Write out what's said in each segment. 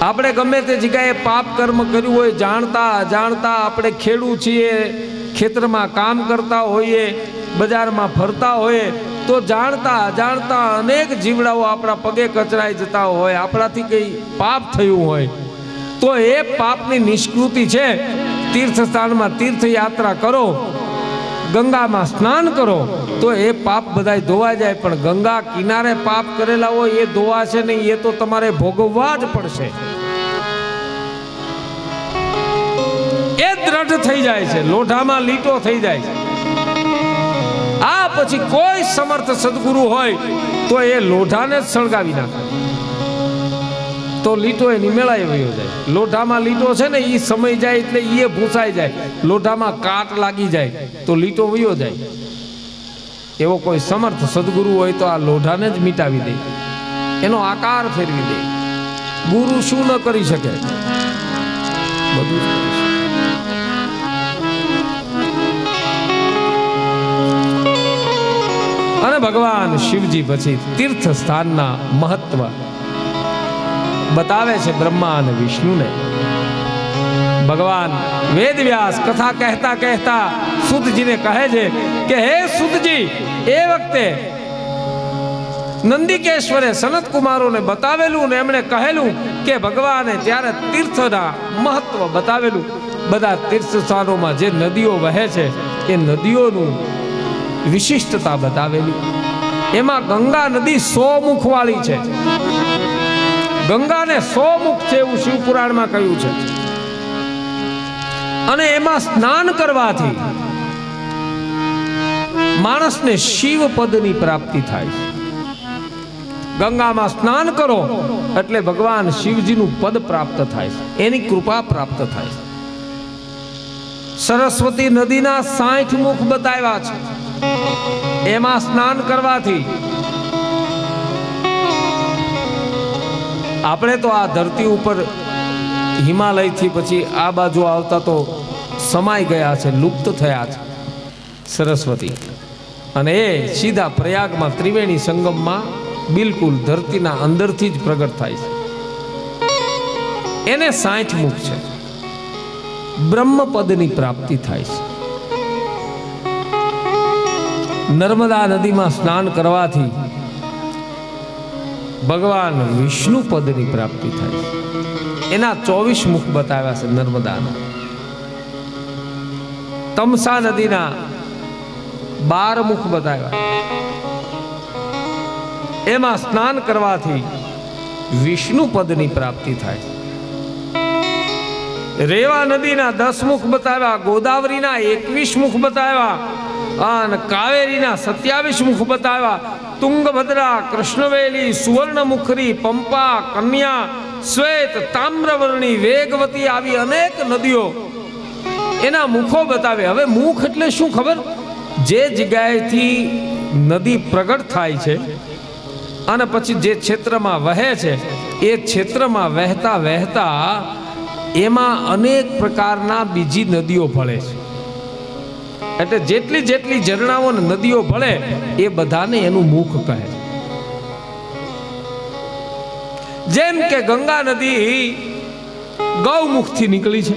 આપણે ગમે તે જગ્યાએ પાપ કર્મ કર્યું હોય, જાણતા અજાણતા, આપણે ખેડૂત છીએ, ખેતરમાં કામ કરતા હોઈએ, બજારમાં ફરતા હોઈએ, તો જાણતા અજાણતા અનેક જીવડાઓ આપણા પગે કચરાઈ જતા હોય, આપણાથી કંઈ પાપ થયું હોય, તો એ પાપની નિષ્કૃતિ છે. તીર્થસ્થાનમાં તીર્થયાત્રા કરો, ગંગામાં સ્નાન કરો, તો એ પાપ બધાય ધોવાઈ જાય. પણ ગંગા કિનારે પાપ કરેલા હોય એ ધોવાશે નહીં, એ તો તમારે ભોગવવા જ પડશે. એ દ્રઢ થઈ જાય છે, લોઢામાં લીટો થઈ જાય છે. આ પછી કોઈ સમર્થ સદગુરુ હોય તો એ લોઢાને જ સળગાવી નાખે, તો લીટો એની મેળાઈ વયો જાય. લોઢામાં લીટો છે ને, એ સમય જાય એટલે એ ભૂસાઈ જાય. લોઢામાં કાટ લાગી જાય તો લીટો વયો જાય. એવો કોઈ સમર્થ સદગુરુ હોય તો આ લોઢાને જ મિટાવી દે, એનો આકાર ફેરવી દે. ગુરુ શું ન કરી શકે, બધું જ કરી શકે. અને ભગવાન શિવજી પછી તીર્થ સ્થાનના મહત્વ બતાવે છે બ્રહ્મા અને વિષ્ણુને. ભગવાન વેદવ્યાસ કથા કહેતા કહેતા સુતજીને કહે છે કે હે સુતજી, એ વખતે નંદિકેશ્વરે સનત કુમારોને બતાવેલું ને એમણે કહેલું કે ભગવાને ત્યારે તીર્થના મહત્વ બતાવેલું. બધા તીર્થ સ્થાનોમાં જે નદીઓ વહે છે એ નદીઓનું વિશિષ્ટતા બતાવેલી. એમાં ગંગા નદી 100 મુખ વાળી છે. ગંગાને 100 મુખ છે એવું શિવપુરાણમાં કહ્યું છે. અને એમાં સ્નાન કરવાથી માણસને શિવ પદની પ્રાપ્તિ થાય છે. ગંગામાં સ્નાન કરો એટલે ભગવાન શિવજીનું પદ પ્રાપ્ત થાય છે, એની કૃપા પ્રાપ્ત થાય છે. સરસ્વતી નદીના 60 મુખ બતાવ્યા છે. એમાં સ્નાન કરવાથી આપણે તો આ ધરતી ઉપર હિમાલયથી પછી આ બાજુ આવતા તો સમાઈ ગયા છે, લુપ્ત થયા છે સરસ્વતી. અને એ સીધા પ્રયાગમાં ત્રિવેણી સંગમમાં બિલકુલ ધરતીના અંદરથી જ પ્રગટ થાય છે. એને 60 મુખ છે. બ્રહ્મપદની પ્રાપ્તિ થાય છે. નર્મદા નદીમાં સ્નાન કરવાથી ભગવાન વિષ્ણુ પદની પ્રાપ્તિ થાય છે. એના 24 મુખ બતાવ્યા છે નર્મદાના. તમસા નદીના 12 મુખ બતાવ્યા. એમાં સ્નાન કરવાથી વિષ્ણુ પદની પ્રાપ્તિ થાય છે. રેવા નદીના 10 મુખ બતાવ્યા, ગોદાવરીના 21 મુખ બતાવ્યા, અને કાવેરીના 27 મુખ બતાવ્યા. તુંગભદ્રા, કૃષ્ણવેલી, સુવર્ણમુખરી, પંપા, કન્યા, શ્વેત, તામ્રવર્ણી, વેગવતી, આવી અનેક નદીઓ એના મુખો બતાવે. હવે મુખ એટલે શું ખબર? જે જગ્યાએથી નદી પ્રગટ થાય છે અને પછી જે ક્ષેત્રમાં વહે છે એ ક્ષેત્રમાં વહેતા વહેતા એમાં અનેક પ્રકારના બીજી નદીઓ ભળે છે. એટલે જેટલી જેટલી ઝરણાઓ ને નદીઓ ભળે એ બધાને એનું મુખ કહે. જેમ કે ગંગા નદી ગૌમુખથી નીકળી છે.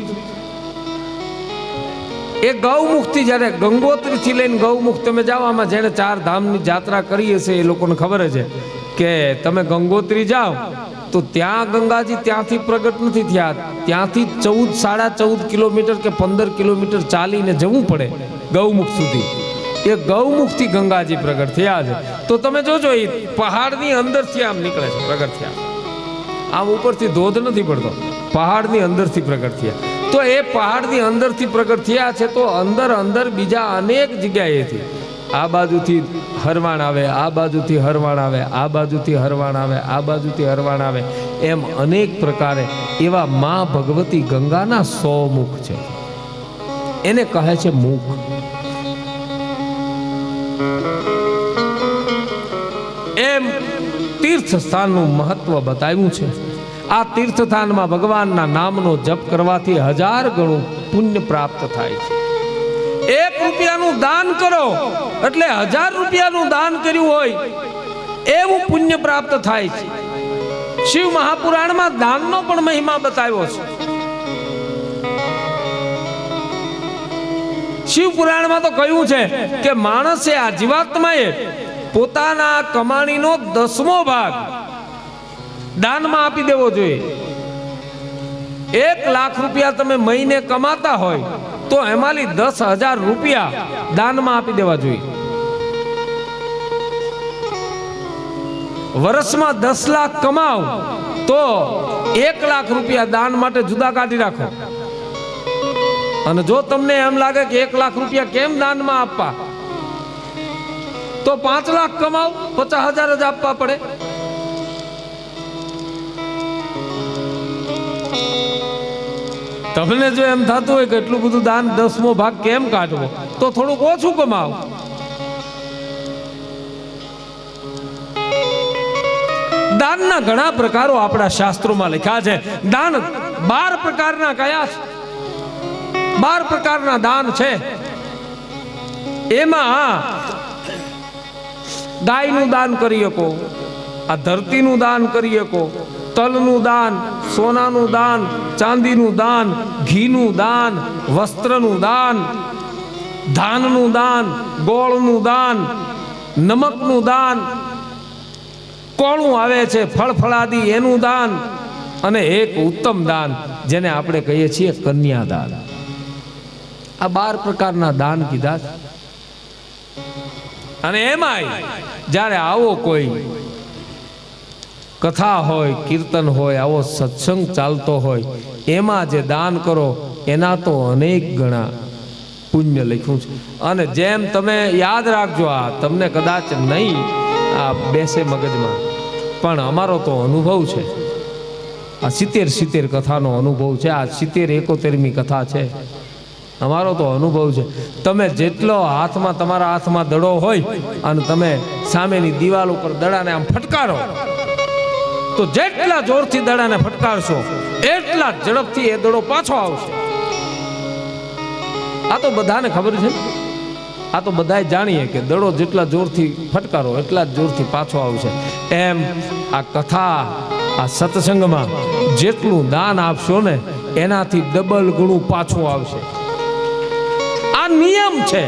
એ ગૌમુખથી જ્યારે ગંગોત્રીથી લઈને ગૌમુખ તમે જાઓ, આમાં જેને 4 ધામની યાત્રા કરી હશે એ લોકોને ખબર છે કે તમે ગંગોત્રી જાઓ તો ત્યાં ગંગાજી ત્યાંથી પ્રગટ નથી થયા, ત્યાંથી 14.5 કિલોમીટર કે 15 કિલોમીટર ચાલીને જવું પડે ગૌમુખ સુધી. એ ગૌમુખથી ગંગાજી પ્રગટ થયા છે. તો તમે જોજો એ પહાડની અંદરથી આમ નીકળે છે, પ્રગટ થયા. આમ ઉપરથી ધોધ નથી પડતો, પહાડની અંદરથી પ્રગટ થયા. તો એ પહાડની અંદરથી પ્રગટ થયા છે. તો અંદર અંદર બીજા અનેક જગ્યાએથી આ બાજુથી હરવાણ આવે, આ બાજુથી હરવાણ આવે, આ બાજુથી હરવાણ આવે, આ બાજુથી હરવાણ આવે, એમ અનેક પ્રકારે એવા મા ભગવતી ગંગાના 100 મુખ છે. એને કહે છે મુખ. એમ તીર્થ સ્થાનનું મહત્વ બતાવ્યું છે. આ તીર્થ સ્થાનમાં ભગવાનના નામનો જપ કરવાથી 1000 ગણું પુણ્ય પ્રાપ્ત થાય છે. 1 રૂપિયાનું દાન કરો એટલે 1000 રૂપિયાનું દાન કર્યું હોય એવું પુણ્ય પ્રાપ્ત થાય છે. શિવ મહાપુરાણમાં દાનનો પણ મહિમા બતાવ્યો છે. શિવ પુરાણમાં તો કહ્યું છે કે માણસે આ જીવાત્માએ પોતાના કમાણીનો 10મો ભાગ દાનમાં આપી દેવો જોઈએ. 1 લાખ રૂપિયા તમે મહિને કમાતા હોય તો એમાંથી 10,000 રૂપિયા દાનમાં આપી દેવા જોઈએ. વર્ષમાં 10 લાખ કમાવ તો 1 લાખ રૂપિયા દાન માટે જુદા કાઢી રાખો. અને જો તમને એમ લાગે કે 1 લાખ રૂપિયા કેમ દાનમાં આપવા, તો 5 લાખ કમાવ, 50,000 જ આપવા પડે. તમને જો એમ થતું હોય કે એટલું બધું દાન 10મો ભાગ કેમ કાઢવો, તો થોડુંક ઓછું કમાવ. દાનના ઘણા પ્રકારો આપણા શાસ્ત્રોમાં લખ્યા છે. દાન 12 પ્રકારના કયા છે? 12 પ્રકારના દાન છે. એમાં ગાયનું દાન કરી શકો, આ ધરતીનું દાન કરી શકો, તલનું દાન, સોનાનું દાન, ચાંદીનું દાન, ઘીનું દાન, વસ્ત્રનું દાન, ધાનનું દાન, ગોળનું દાન, નમકનું દાન, કોળું આવે છે ફળફળાદી એનું દાન, અને એક ઉત્તમ દાન જેને આપણે કહીએ છીએ કન્યાદાન. આ 12 પ્રકારના દાન કીધા છે. અને એમાંય જ્યારે આવો કોઈ કથા હોય, કીર્તન હોય, આવો સત્સંગ ચાલતો હોય, એમાં જે દાન કરો એના તો અનેક ગણા પુણ્ય લખ્યું છે. અને જેમ તમે યાદ રાખજો, આ તમને કદાચ નહીં આ બેસે મગજમાં, પણ અમારો તો અનુભવ છે. આ 70 કથાનો અનુભવ છે. આ 71મી કથા છે. અમારો તો અનુભવ છે. તમે જેટલો હાથમાં, તમારા હાથમાં દડો હોય અને તમે સામેની દિવાલ ઉપર દડાને આમ ફટકારો, તો જેટલા જોરથી દડાને ફટકારશો એટલા ઝડપથી એ દડો પાછો આવશે. આ તો બધાને ખબર છે. આ તો બધા જાણીએ કે દડો જેટલા જોરથી ફટકારો એટલા જ જોરથી પાછો આવશે. એમ આ કથા, આ સત્સંગમાં જેટલું દાન આપશો ને એનાથી ડબલ ગણું પાછું આવશે. આ નિયમ છે.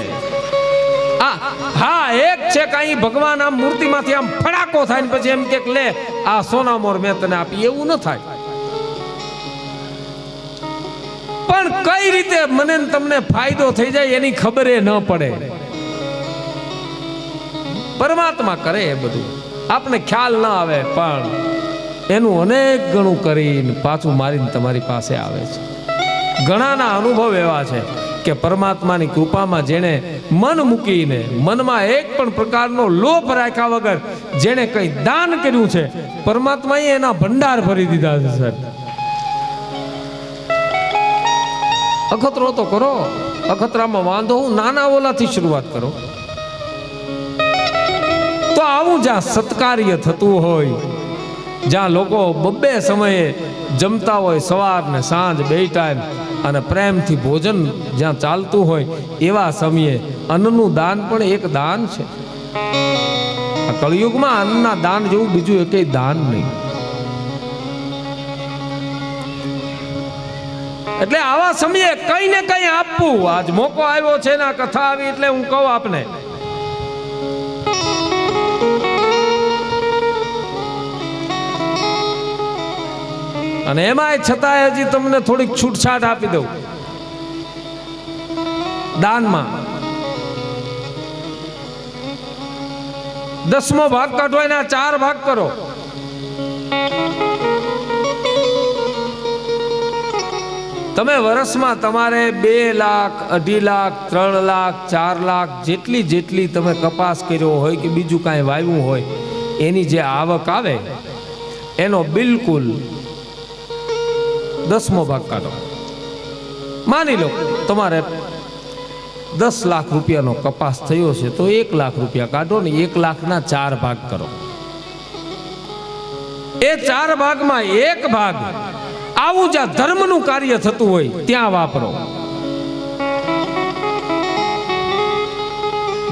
હા, એક છે કે અહીં ભગવાન આમ મૂર્તિમાંથી આમ ફડાકો થાય ને પછી એમ કે લે આ સોના મોર મેં તને આપી, એવું ન થાય. પણ કઈ રીતે મને તમને ફાયદો થઈ જાય એની ખબર એ ન પડે. પરમાત્મા કરે એ બધું, આપને ખ્યાલ ન આવે, પણ એનું અનેક ગણું કરીને પાછું મારીને તમારી પાસે આવે છે. ઘણાના અનુભવ એવા છે કે પરમાત્માની કૃપામાં જેણે મન મૂકીને, મનમાં એક પણ પ્રકારનો લોભ રાખ્યા વગર જેણે કઈ દાન કર્યું છે, પરમાત્માએ એના ભંડાર ભરી દીધા છે. સર, અખતરો તો કરો. અખતરામાં વાંધો હું, નાના ઓલાથી શરૂઆત કરો. તો આવું જ્યાં સત્કાર્ય થતું હોય, જ્યાં લોકો બબ્બે સમયે જમતા હોય, સવાર ને સાંજ 2 ટાઈમ, અને પ્રેમથી ભોજન જ્યાં ચાલતું હોય, એવા સમયે અન્નનું દાન પણ એક દાન છે. આ કળિયુગમાં અન્નના દાન જેવું બીજું એકેય દાન નહીં. એટલે આવા સમયે કઈ ને કઈ આપવું. આજ મોકો આવ્યો છે ને, આ કથા આવી એટલે હું કહું આપને, અને એમાંય છતાંય હજી તમને થોડીક છૂટછાટ આપી દઉં. દાનમાં 10મો ભાગ કાઢો, એના 4 ભાગ કરો. તમે વર્ષમાં તમારે 2 લાખ, 2.5 લાખ, 3 લાખ, 4 લાખ જેટલી તમે કપાસ કર્યો હોય કે બીજું કાંઈ વાવ્યું હોય, એની જે આવક આવે એનો બિલકુલ 10મો ભાગ કાઢો. માની લો તમારે 10 લાખ રૂપિયાનો કપાસ થયો છે, તો 1 લાખ રૂપિયા કાઢો ને 1 લાખના 4 ભાગ કરો. એ 4 ભાગમાં 1 ભાગ આવું જ્યાં ધર્મનું કાર્ય થતું હોય ત્યાં વાપરો.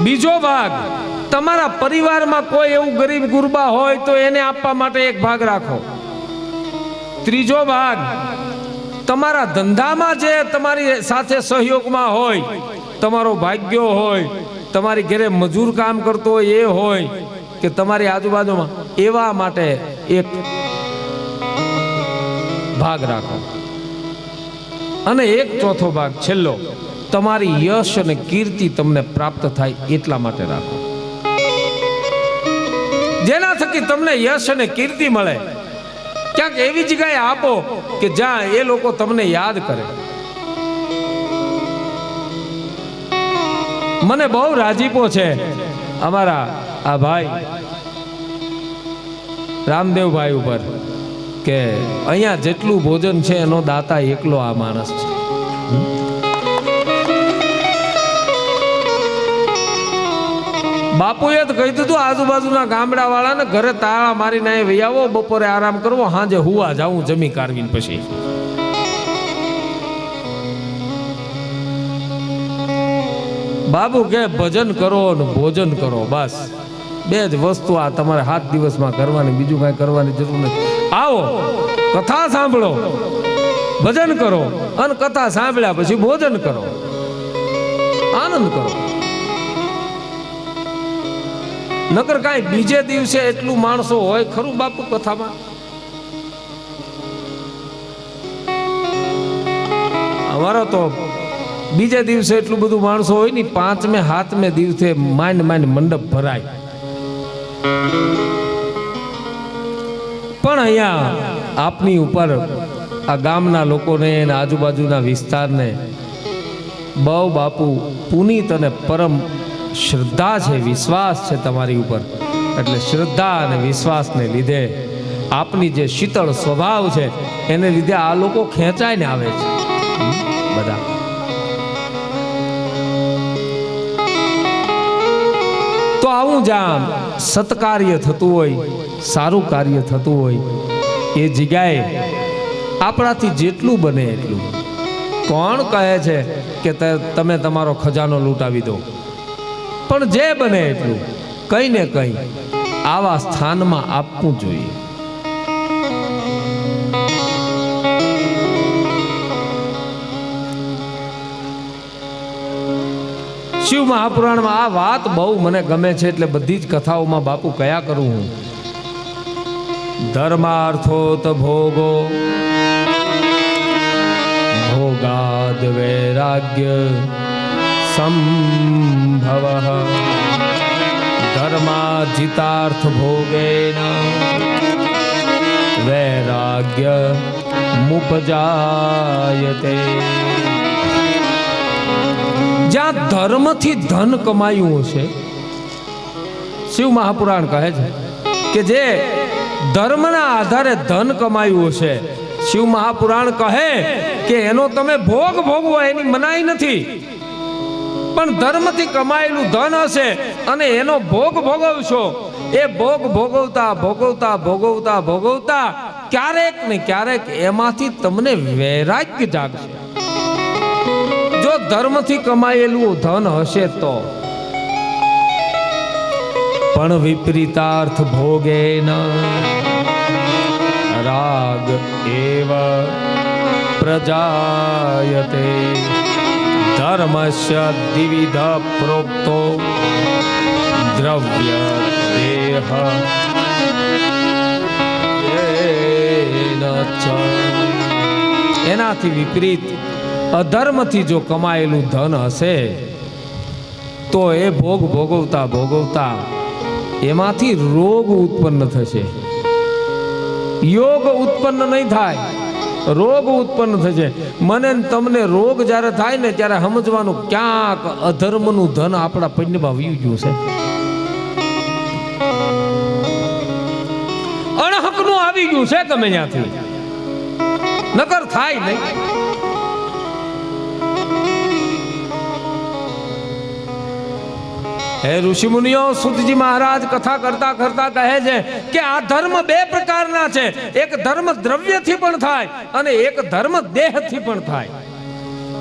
બીજો ભાગ તમારા પરિવારમાં કોઈ એવું ગરીબ ગુરબા હોય તો એને આપવા માટે 1 ભાગ રાખો. ત્રીજો ભાગ તમારા ધંધામાં જે તમારી સાથે સહયોગમાં હોય, તમારો ભાગ્યો હોય, તમારી ઘરે મજૂર કામ કરતો હોય એ હોય કે તમારી આજુબાજુમાં, એવા માટે એક ભાગ રાખો. અને એક ચોથો ભાગ છેલ્લો તમારી યશ અને કીર્તિ તમને પ્રાપ્ત થાય એટલા માટે રાખો, જેના થકી તમને યશ અને કીર્તિ મળે. ક્યાંક એવી જગ્યાએ આપો કે જ્યાં એ લોકો તમને યાદ કરે. મને બહુ રાજીપો છે અમારા આ ભાઈ રામદેવભાઈ ઉપર કે અહીંયા જેટલું ભોજન છે એનો દાતા એકલો આ માણસ છે. બાપુએ તો કહી દીધું આજુબાજુના ગામડા વાળાને ઘરે તાળા મારીને અહીં વહી આવો, બપોરે આરામ કરવો, સાંજે હુવા જાવું જમી કારવીને પછી. બાબુ કે ભજન કરો ને ભોજન કરો, બસ બે જ વસ્તુ આ તમારે 7 દિવસમાં કરવાની, બીજું કાંઈ કરવાની જરૂર નથી. આવો કથા સાંભળો, ભજન કરો, અને કથા સાંભળ્યા પછી ભોજન કરો, આનંદ કરો. નકર કાંઈ બીજે દિવસે એટલું માણસો હોય ખરું બાપુ કથામાં? અમારો તો બીજે દિવસે એટલું બધું માણસો હોય ને, 5મે 7મે દિવસે માંડ મંડપ ભરાય. પણ અહીંયા આપની ઉપર આ ગામના લોકોને અને આજુબાજુના વિસ્તારને બહુ બાપુ પુનિત અને પરમ શ્રદ્ધા છે, વિશ્વાસ છે તમારી ઉપર. એટલે શ્રદ્ધા અને વિશ્વાસને લીધે આપની જે શીતળ સ્વભાવ છે એને લીધે આ લોકો ખેંચાઈને આવે છે બધા. તો આવું જ્યાં સત્કાર્ય થતું હોય, સારું કાર્ય થતું હોય, એ જગ્યાએ આપણાથી જેટલું બને એટલું. કોણ કહે છે કે તમે તમારો ખજાનો લૂંટાવી દો? પણ જે બને એટલું કંઈ ને કંઈ આવા સ્થાનમાં આપવું જોઈએ. શિવ મહાપુરાણમાં આ વાત બહુ મને ગમે છે, એટલે બધી જ કથાઓમાં બાપુ કયા કરું હું. ધર્માર્થોત ભોગો ભોગાદ વૈરાગ્ય સંભવ ધર્માજિતાર્થ ભોગેન વૈરાગ્ય મુપજાયતે. જ્યાં ધર્મથી ધન કમાયું છે, શિવ મહાપુરાણ કહે છે કે જે ધર્મના આધારે ધન કમાયું છે, શિવ મહાપુરાણ કહે કે એનો તમે ભોગ ભોગવો એની મનાઈ નથી, પણ ધર્મથી કમાયેલું ધન હશે અને એનો ભોગ ભોગવશો, એ ભોગ ભોગવતા ભોગવતા ભોગવતા ભોગવતા ક્યારેક ને ક્યારેક એમાંથી તમને વૈરાગ્ય જાગશે. જો ધર્મથી કમાયેલું ધન હશે તો. પણ વિપરીતાર્થ ભોગેન રાગ એવ પ્રજાયતે ધર્મસ્ય દ્વિવિધ પ્રોક્તો દ્રવ્ય દેહ એનાથી વિપરીત અધર્મથી જો કમાયેલું ધન હશે તો એ ભોગ ભોગવતા ભોગવતા એમાંથી રોગ ઉત્પન્ન થશે. યોગ ઉત્પન્ન નહીં થાય, રોગ ઉત્પન્ન થશે. મને તમને રોગ જ્યારે થાય ને ત્યારે સમજવાનું ક્યાંક અધર્મનું ધન આપણા પૈણમાં વયું ગયું છે, અણહકનું આવી ગયું છે ગમે ત્યાંથી, નકર થાય નહીં. હે ઋષિ મુનિઓ, સુતજી મહારાજ કથા કરતા કરતા કહે છે કે આ ધર્મ 2 પ્રકારના છે. એક ધર્મ દ્રવ્યથી પણ થાય અને એક ધર્મ દેહથી પણ થાય.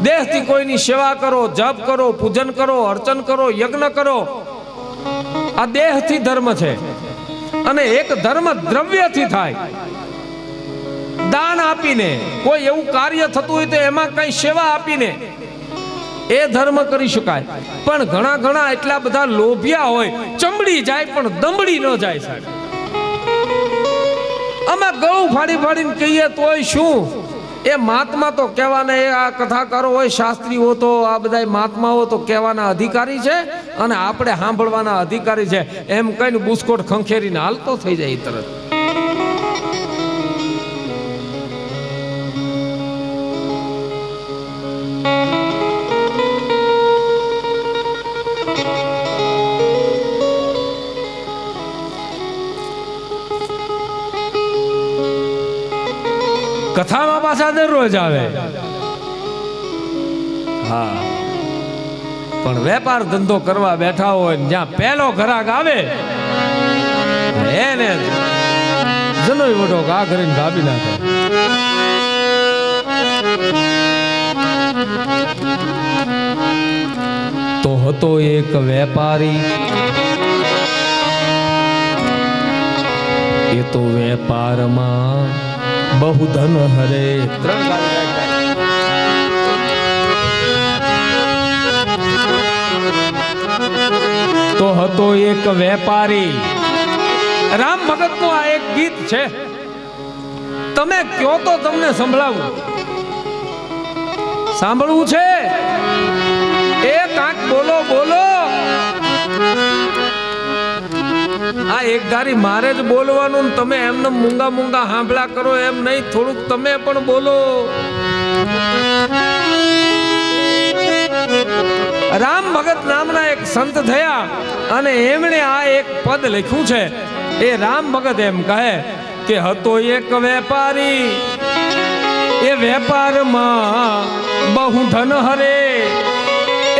દેહથી કોઈની સેવા કરો, જપ કરો, પૂજન કરો, અર્ચન કરો, યજ્ઞ કરો, આ દેહથી ધર્મ છે. અને એક ધર્મ દ્રવ્યથી થાય. દાન આપીને, કોઈ એવું કાર્ય થતું હોય તો એમાં કઈ સેવા આપીને એ ધર્મ કરી શકાય. પણ ઘણા ઘણા એટલા બધા લોભિયા હોય, ચમડી જાય પણ દમડી ન જાય સાહેબ. અમે ગળું ફાડી ફાડીને કહીએ તોય શું, એ મહાત્મા તો કહેવાના, એ આ કથાકારો હોય, શાસ્ત્રીઓ તો આ બધા મહાત્માઓ તો કહેવાના અધિકારી છે અને આપણે સાંભળવાના અધિકારી છે. એમ કહીને બુસ્કોટ ખંખેરીને હાલતો થઈ જાય તરત. કથામાં પાછા દરરોજ આવે. હા, પણ વેપાર ધંધો કરવા બેઠા હોય જ્યાં પહેલો ઘરાક આવે એને જનોય વડો ઘા કરીને ગાબી નાખે. તો હતો એક વેપારી, એ તો વેપારમાં બહુ ધન હરે. તો હતો એક વેપારી. રામ ભગત નું આ એક ગીત છે, તમે કયો તો તમને સંભળાવું. સાંભળવું છે? એ કાંક બોલો બોલો. આ એક ધારી મારે જ બોલવાનું, તમે એમને મૂંગા મૂંગા હાંભળા કરો એમ નહીં, થોડુંક તમે પણ બોલો. રામ ભગત નામના એક સંત થયા અને એમણે આ એક પદ લખ્યું છે. એ રામ ભગત એમ કહે કે હતો એક વેપારી, એ વેપારમાં બહુ ધન હરે,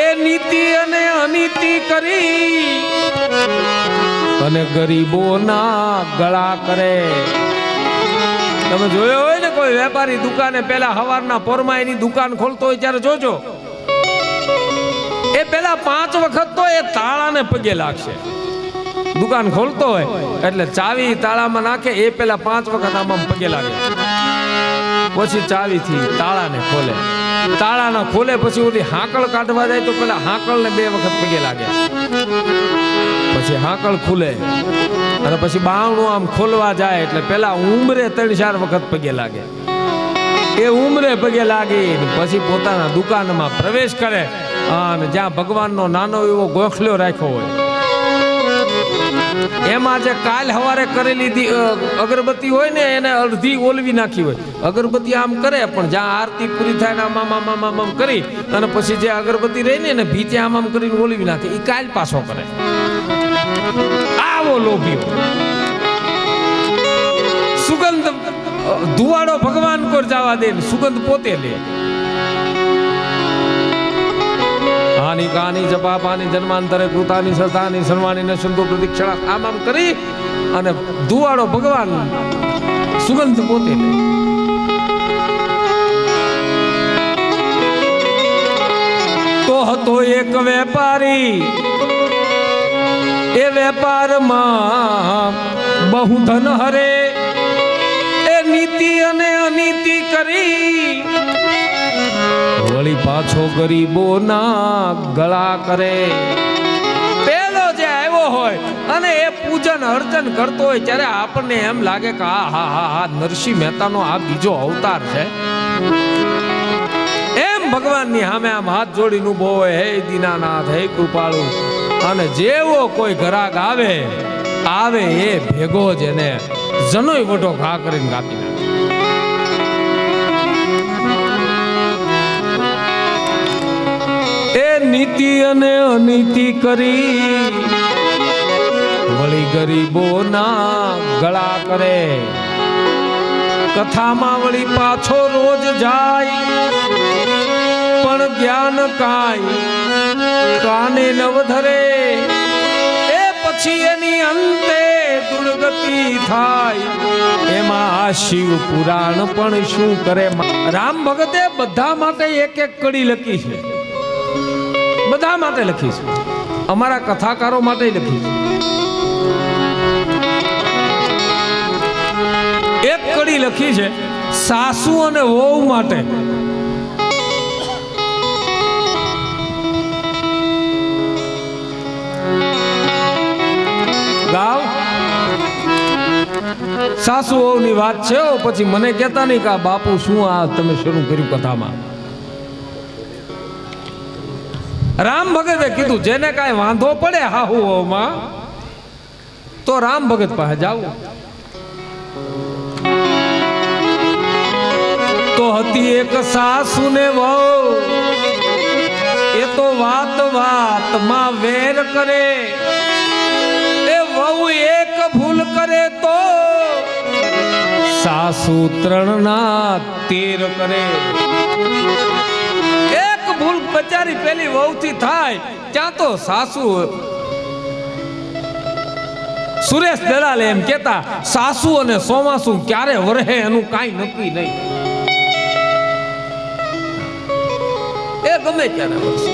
એ નીતિ અને અનીતિ કરી અને ગરીબોના ગળા કરે. તમે જોયો હોય ને કોઈ વેપારી દુકાને પેલા હવારના પોરમાં એની દુકાન ખોલતો હોય ત્યારે જોજો, એ પેલા 5 વખત તો એ તાળાને પગે લાગશે. દુકાન ખોલતો હોય એટલે ચાવી તાળામાં નાખે, એ પેલા 5 વખત આમાં પગે લાગે, પછી ચાવીથી તાળાને ખોલે. તાળાને ખોલે પછી ઓલી હાકળ કાઢવા જાય તો પેલા હાકળને 2 વખત પગે લાગે, પછી હાકળ ખુલે અને પછી બાવણું આમ ખોલવા જાય એટલે પેલા ઉમરે 3-4 વખત પગે લાગે. એ ઉમરે પગે લાગી પછી પોતાના દુકાનમાં પ્રવેશ કરે અને જ્યાં ભગવાનનો નાનો એવો ગોખલ્યો રાખ્યો હોય એમાં જે કાલ હવારે કરેલી અગરબત્તી હોય ને એને અડધી ઓલવી નાખી હોય. અગરબત્તી આમ કરે પણ જ્યાં આરતી પૂરી થાય ને આમ કરી અને પછી જે અગરબત્તી રહી ને એને ભીતે આમ કરીને ઓલવી નાખે, એ કાલ પાછો કરે. આવો લોભીઓ. સુગંધ ધુવાડો ભગવાન કોર જવા દે, સુગંધ પોતે લે. હાની કાની જપાપાની જન્માંતરે કૃતાની સતાની સન્માની ને સંતો પ્રદક્ષિણા આમ કરી અને ધુવાડો ભગવાન, સુગંધ પોતે લે. તો હતો એક વેપારી, એ વેપારમાં બહુ ધન હરે, એ નીતિ અને અનીતિ કરી વળી પાછો ગરીબોના ગળા કરે. પેલો જે આવ્યો હોય અને એ પૂજન અર્ચન કરતો હોય ત્યારે આપણને એમ લાગે કે હા નરસિંહ મહેતાનો આ બીજો અવતાર છે. એમ ભગવાનની સામે આમ હાથ જોડીને ઊભો હોય, હે દીનાનાથ, હે કૃપાળુ. અને જેવો કોઈ ઘરાક આવે એ ભેગો જ એને જનોય વઢો ઘા કરીને કાપી નાખે. એ નીતિ અને અનીતિ કરી વળી ગરીબોના ગળા કરે. કથામાં વળી પાછો રોજ જાય પણ જ્ઞાન કાંઈ કાને નવ ધરે. એ પછી એની અંતે દુર્ગતિ થાય, એમાં આ શિવ પુરાણ પણ શું કરે. રામ ભગતે બધા માટે એક એક કડી લખી છે, બધા માટે લખી છે, અમારા કથાકારો માટે લખી છે. એક કડી લખી છે સાસુ અને વહુ માટે ગાવ સાસુ વહુની વાત છે, પછી મને કહેતા નહીં કે બાપુ શું આ તમે શરૂ કર્યું કથામાં. રામ ભગતે કીધું જેને કાંઈ વાંધો પડે હાહુ વહુમાં તો રામ ભગત પાસે જાવ. તો હતી એક સાસુ ને વહુ, એ તો વાત વાત માં વેર કરે. એ વહુ એક ભૂલ કરે તો સાસુ 3 ના 13 કરે. એક ભૂલ બચારી પેલી વહુ થી થાય ત્યાં તો સાસુ. સુરેશ દલાલ એમ કેતા સાસુ અને સોમાસુ ક્યારે વરહે એનું કાંઈ નક્કી નહીં. એ ગમે ત્યારે વરસે.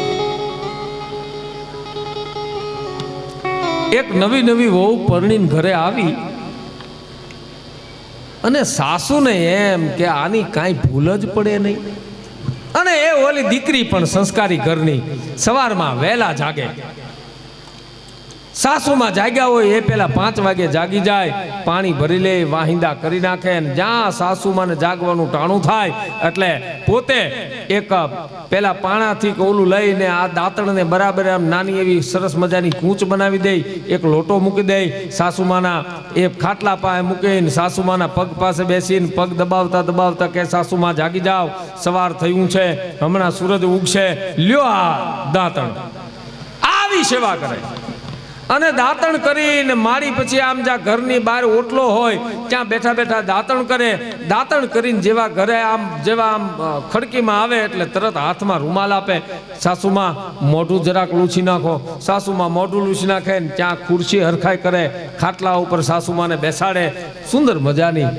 એક નવી નવી વહુ પરણીને ઘરે આવી અને સાસુને એમ કે આની કાંઈ ભૂલ જ પડે નહીં. અને એ ઓલી દીકરી પણ સંસ્કારી ઘરની સવારમાં વહેલા જાગે. સાસુમાં જાગ્યા હોય એ પેલા 5 વાગે જાગી જાય, પાણી ભરી લે, વાહિંદા કરી નાખે. જ્યાં સાસુમાને જાગવાનું ટાણું થાય એટલે પોતે એક પેલા પાણાથી ઓલું લઈને આ દાંતણને બરાબર આમ નાની એવી સરસ મજાની કૂંચ બનાવી દે, એક લોટો મૂકી દે, સાસુમાના એ ખાટલા પાસે મૂકીને સાસુમાના પગ પાસે બેસીને પગ દબાવતા દબાવતા કે સાસુમાં જાગી જાવ, સવાર થયું છે, હમણાં સૂરજ ઉગશે, લ્યો આ દાંતણ. આવી સેવા કરે. અને દાંતણ કરીને મારી પછી આમ જ્યાં ઘરની બહાર ઓટલો હોય ત્યાં બેઠા બેઠા દાંતણ કરે. દાંતણ કરીને જેવા ઘરે આમ જેવા આમ ખડકીમાં આવે એટલે તરત હાથમાં રૂમાલ આપે. સાસુમાં મોઢું જરાક લૂછી નાખો. સાસુમાં મોઢું લૂછી નાખે ને ત્યાં ખુરશી હરખાઈ કરે, ખાટલા ઉપર સાસુમાને બેસાડે, સુંદર મજાની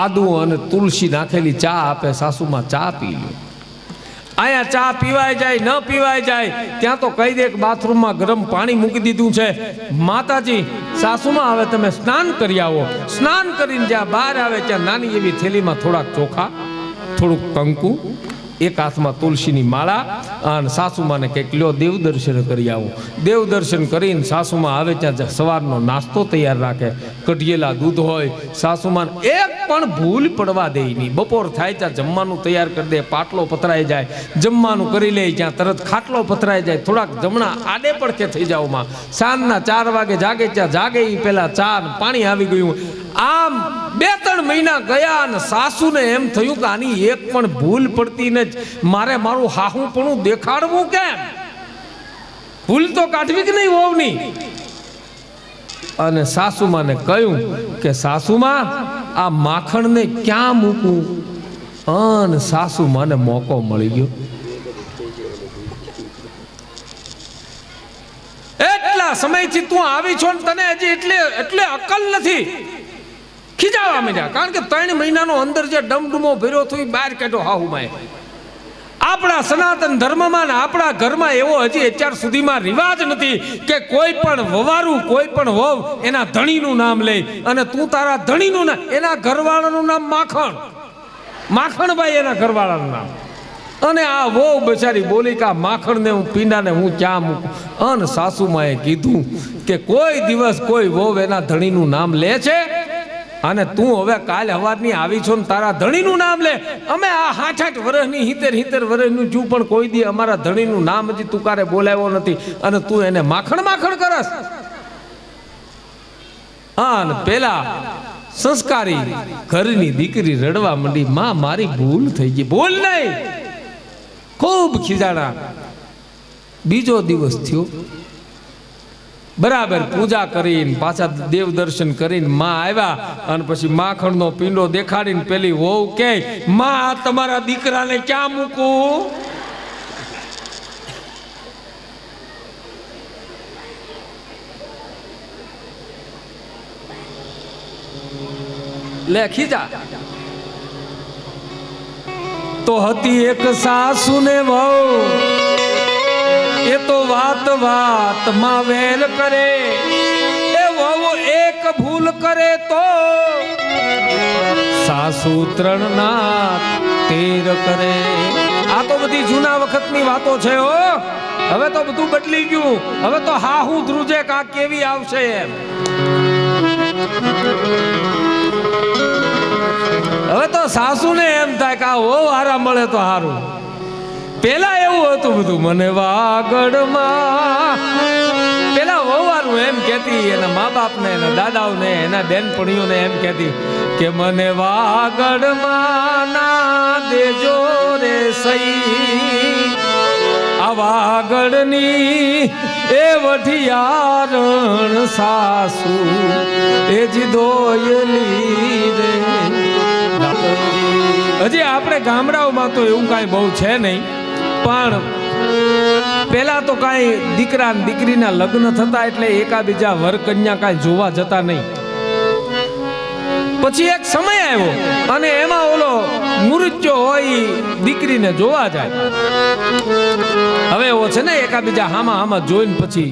આદુ અને તુલસી નાખેલી ચા આપે. સાસુમાં ચા પી લે. અહીંયા ચા પીવાય જાય ન પીવાય જાય ત્યાં તો કહી દે કે બાથરૂમમાં ગરમ પાણી મૂકી દીધું છે. માતાજી સાસુમાં હવે તમે સ્નાન કરી આવો. સ્નાન કરીને જ્યાં બહાર આવે ત્યાં નાની એવી થેલીમાં થોડાક ચોખા, થોડુંક કંકુ, એક હાથમાં તુલસીની માળા અને સાસુમાને કંઈક લ્યો દેવ દર્શન કરી આવો. દેવ દર્શન કરીને સાસુમાં આવે ત્યાં સવારનો નાસ્તો તૈયાર રાખે. કઢિયેલા દૂધ હોય. સાસુમાને એક પણ ભૂલ પડવા દે નહીં. બપોર થાય ત્યાં જમવાનું તૈયાર કરી દે, પાટલો પથરાઈ જાય, જમવાનું કરી લે, ત્યાં તરત ખાટલો પથરાઈ જાય, થોડાક જમણા આડે પડકે થઈ જાવમાં. સાંજના 4 વાગે જાગે ત્યાં જાગે એ પેલા ચા પાણી આવી ગયું. આમ 2-3 મહિના ગયા અને સાસુને એમ થયું કે આની એક પણ ભૂલ પડતી ને મારે મારું હાહુપણું દેખાડવું કેમ? ભૂલ તો કાઢવી કે નહીં વહુની. અને સાસુમાને કહ્યું કે સાસુમાં આ માખણને ક્યાં મૂકું? અને સાસુમાને મોકો મળી ગયો. એટલા સમયથી તું આવી છો ને તને હજી એટલે અકલ નથી. ખીજાવા માંડ્યા. કારણ કે 3 મહિનાનો અંદર જે ડમડુમો ભર્યો થયો બહાર કાઢ્યો હાહુમાએ. આપણા સનાતન ધર્મમાં ને આપણા ઘરમાં એવો હજી અત્યાર સુધીમાં રિવાજ નથી કે કોઈ પણ વવારું, કોઈ પણ વહુ એના ધણીનું નામ લે. અને તું તારા ધણીનું નામ, એના ઘરવાળાનું નામ માખણ, માખણભાઈ એના ઘરવાળાનું નામ. અને આ વહુ બચારી બોલી કે માખણને હું પીંડાને હું ક્યાં મૂકું? અને સાસુમાએ કીધું કે કોઈ દિવસ કોઈ વહુ એના ધણીનું નામ લે છે? અને તું હવે કાલ હવારની આવી છો ને તારા ધણીનું નામ લે. અમે આ 60 વર્ષની 70 વર્ષનું છું પણ કોઈ દી અમારા ધણીનું નામ હજી તુકારે બોલાવ્યો નથી અને તું એને માખણ માખણ કરસ. અને પેલા સંસ્કારી ઘરની દીકરી રડવા માંડી, માં મારી ભૂલ થઈ ગઈ. ભૂલ નહીં, ખૂબ ખીજાણા. બીજો દિવસ થયો, બરાબર પૂજા કરીને પાછા દેવ દર્શન કરીને માં આવ્યા અને પછી માખણનો પીંડો દેખાડીને પેલી વહુ કે માં તમારા દીકરાને ક્યાં મૂકું? લે ખીજા. તો હતી એક સાસુ ને વહુ, એ તો વાત વાત માં વેલ કરે. એ વહુ એક ભૂલ કરે તો સાસુ ત્રણ ના તેર કરે. આ તો બધી જૂના વખતની વાતો છે હો. હવે તો બધું બદલી ગયું. હવે તો હા હું ધ્રુજે કા કેવી આવશે એમ. હવે તો સાસુને એમ થાય કે ઓ હારા મળે તો હારું. પેલા એવું હતું બધું. મને વાગડમાં પેલા વહુવારું એમ કહેતી, એના મા બાપને, એના દાદાઓને, એના બેનપણીઓને એમ કહેતી કે મને વાગડમાં ના દેજો રે સઈ. આ વાગડની એ વઢિયારણ સાસુ એ જ દોયલી રે. હજી આપણે ગામડાઓમાં તો એવું કાંઈ બહુ છે નહીં, પણ પેલા તો કાંઈ દીકરા ને દીકરીના લગ્ન થતા એટલે એકાબીજા વર કન્યા કાંઈ જોવા જતા નહીં. પછી એક સમય આવ્યો અને એમાં ઓલો મુરચ્યો હોય દીકરીને જોવા જાય. હવે એવો છે ને એકાબીજા હામાં હામાં જોઈને પછી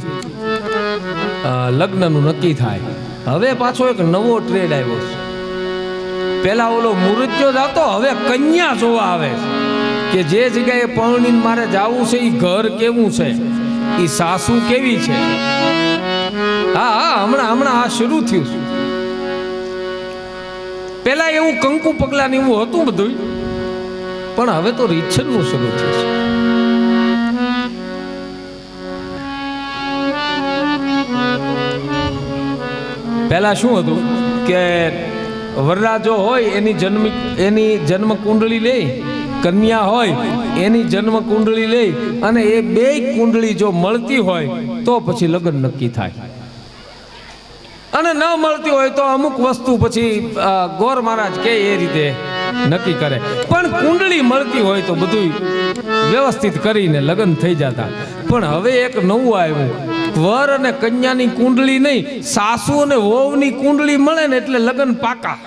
લગ્નનું નક્કી થાય. હવે પાછો એક નવો ટ્રેડ આવ્યો છે. પેલા ઓલો મુરચ્યો જાતો, હવે કન્યા જોવા આવે કે જે જગ્યાએ પરણીને મારે જાવું છે એ ઘર કેવું છે, એ સાસુ કેવી છે. હા હા, હમણાં આ શરૂ થયું છે. પેલા એવું કંકુ પગલા ને એવું હતું બધું, પણ હવે તો રીતસર નું શરૂ થયું છે. પેલા શું હતું કે વરરાજો હોય એની જન્મ કુંડળી લે, કન્યા હોય એની જન્મ કુંડળી લે, અને એ બે કુંડળી જો મળતી હોય તો પછી લગ્ન નક્કી થાય. અને ન મળતી હોય તો અમુક વસ્તુ પછી ગોર મહારાજ કે એ રીતે નક્કી કરે. પણ કુંડળી મળતી હોય તો બધું વ્યવસ્થિત કરીને લગ્ન થઈ જતા. પણ હવે એક નવું આવ્યું, વર અને કન્યાની કુંડળી નહીં, સાસુ અને વહુની કુંડળી મળે ને એટલે લગ્ન પાકા.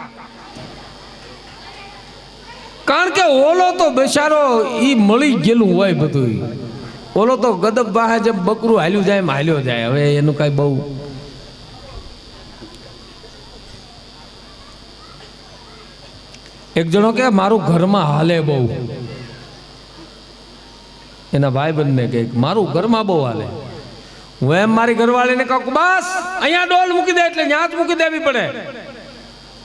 કારણ કે ઓલો તો બેચારો ઈ મળી ગયેલું હોય બધું. ઓલો તો ગદબ બાહે જેમ બકરું હાલ્યું જાય એમ હાલ્યો જાય. હવે એનું કઈ બહુ એક જણો કે મારું ઘરમાં હાલે બહુ, એના ભાઈ બંને કે મારું ઘરમાં બહુ હાલે. હું એમ મારી ઘરવાળીને કહું બસ અહીંયા ડોલ મૂકી દે એટલે ત્યાં જ મૂકી દેવી પડે.